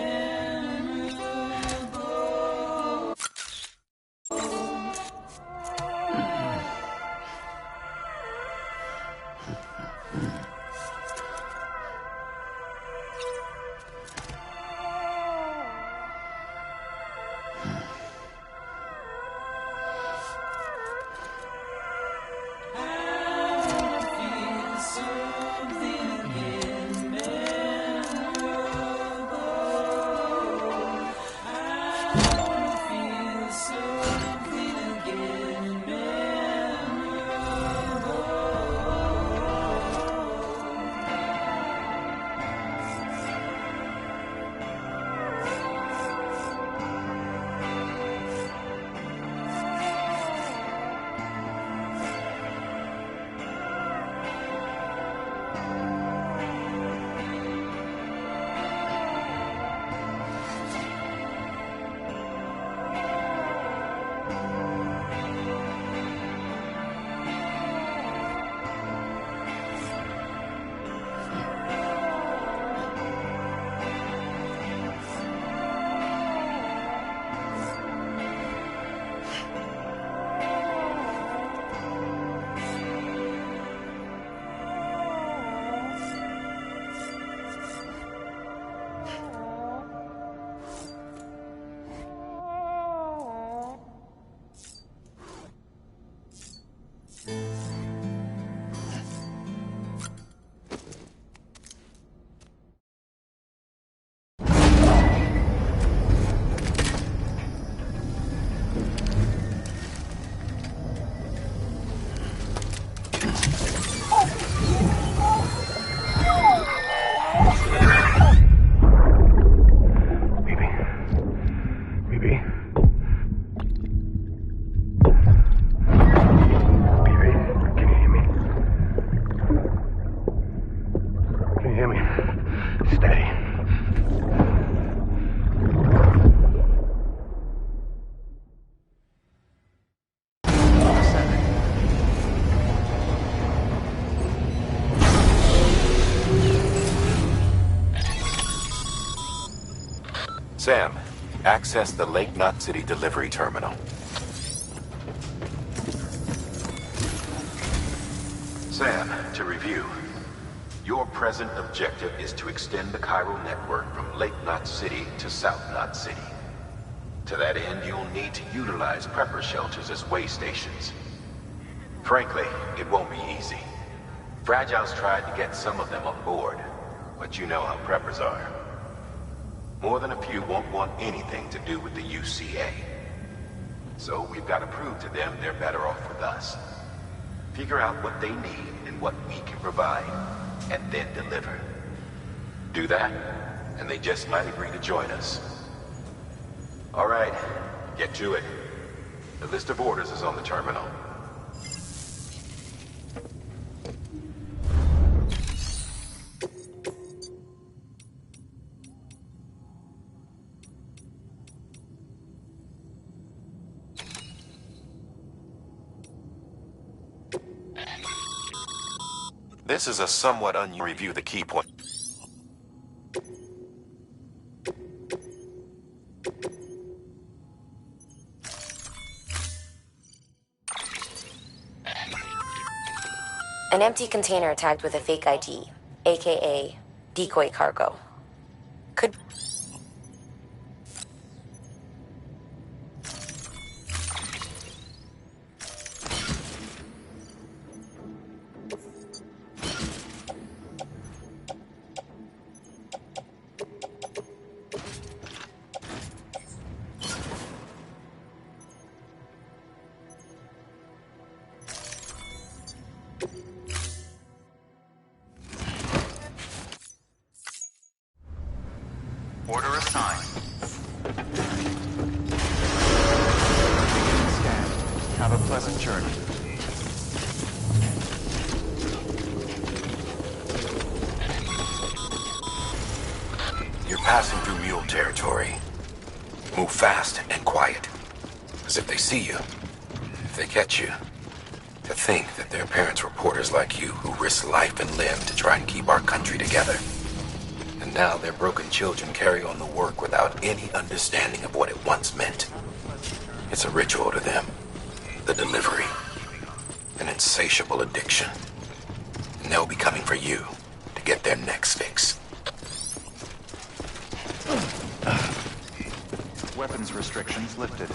Speaker 12: Sam, access the Lake Knot City delivery terminal. Sam, to review. Your present objective is to extend the chiral network from Lake Knot City to South Knot City. To that end, you'll need to utilize prepper shelters as way stations. Frankly, it won't be easy. Fragile's tried to get some of them on board, but you know how preppers are. More than a few won't want anything to do with the UCA. So we've got to prove to them they're better off with us. Figure out what they need and what we can provide, and then deliver. Do that, and they just might agree to join us. All right, get to it. The list of orders is on the terminal. This is a somewhat unusual review the key point.
Speaker 13: An empty container tagged with a fake ID, aka decoy cargo. Could...
Speaker 11: Order assigned. Beginning scan. Have a pleasant journey.
Speaker 12: You're passing through mule territory. Move fast and quiet. Because if they see you, if they catch you, to think that their parents were porters like you who risked life and limb to try and keep our country together. And now their broken children carry on the work without any understanding of what it once meant. It's a ritual to them. The delivery. An insatiable addiction. And they'll be coming for you to get their next fix.
Speaker 11: Weapons restrictions lifted.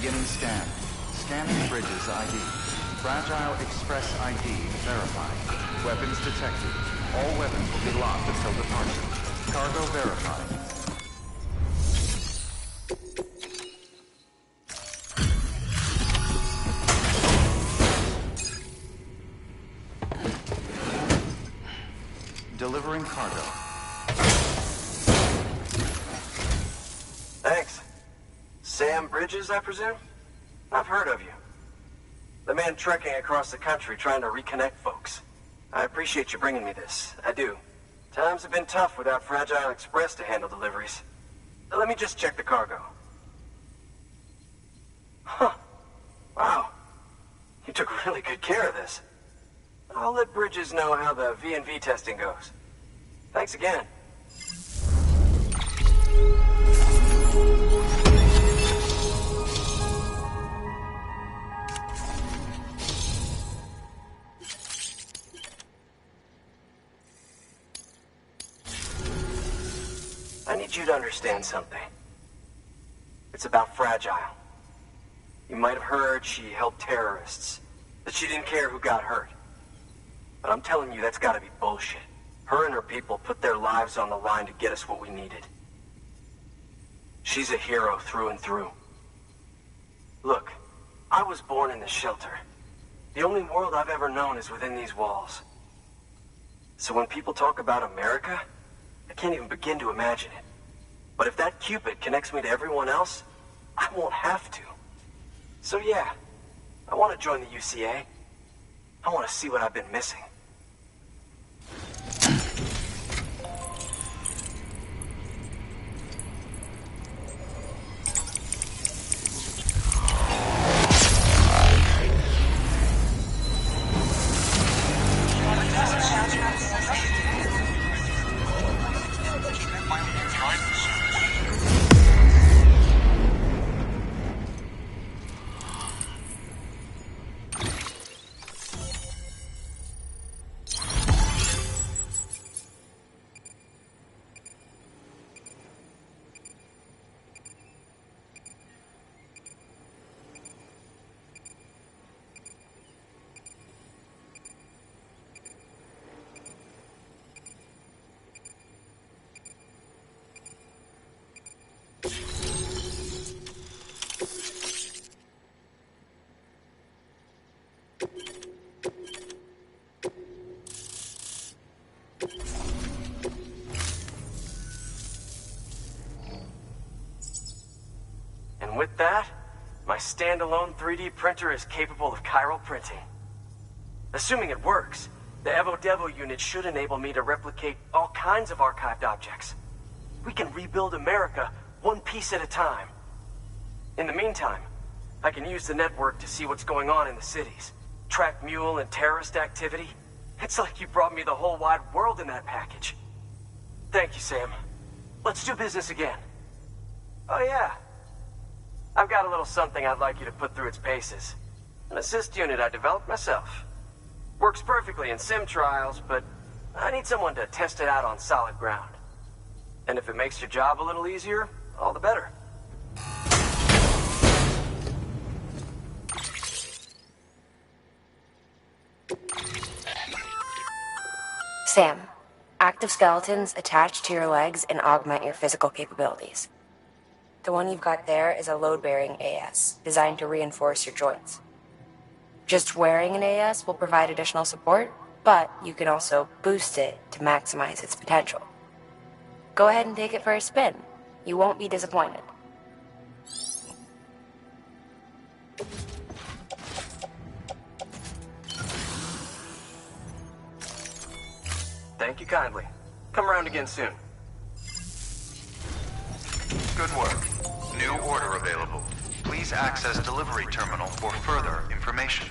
Speaker 11: Beginning scan. Scanning bridges ID. Fragile Express ID verified. Weapons detected. All weapons will be locked until departure. Cargo verified. Delivering cargo.
Speaker 3: Thanks. Sam Bridges, I presume? I've heard of you. The man trekking across the country trying to reconnect folks. I appreciate you bringing me this. I do. Times have been tough without Fragile Express to handle deliveries. Let me just check the cargo. Huh. Wow. You took really good care of this. I'll let Bridges know how the V&V testing goes. Thanks again. I need you to understand something. It's about Fragile. You might have heard she helped terrorists, that she didn't care who got hurt. But I'm telling you, that's gotta be bullshit. Her and her people put their lives on the line to get us what we needed. She's a hero through and through. Look, I was born in this shelter. The only world I've ever known is within these walls. So when people talk about America, I can't even begin to imagine it. But if that Cupid connects me to everyone else, I won't have to. So yeah, I want to join the UCA. I want to see what I've been missing. And with that, my standalone 3D printer is capable of chiral printing. Assuming it works, the Evo Devo unit should enable me to replicate all kinds of archived objects. We can rebuild America one piece at a time. In the meantime, I can use the network to see what's going on in the cities, track mule and terrorist activity. It's like you brought me the whole wide world in that package. Thank you, Sam. Let's do business again. Oh yeah. I've got a little something I'd like you to put through its paces. An assist unit I developed myself. Works perfectly in sim trials, but I need someone to test it out on solid ground. And if it makes your job a little easier, all the better.
Speaker 13: Sam, active skeletons attach to your legs and augment your physical capabilities. The one you've got there is a load-bearing AS, designed to reinforce your joints. Just wearing an AS will provide additional support, but you can also boost it to maximize its potential. Go ahead and take it for a spin. You won't be disappointed.
Speaker 3: Thank you kindly. Come around again soon.
Speaker 11: Good work. New order available. Please access delivery terminal for further information.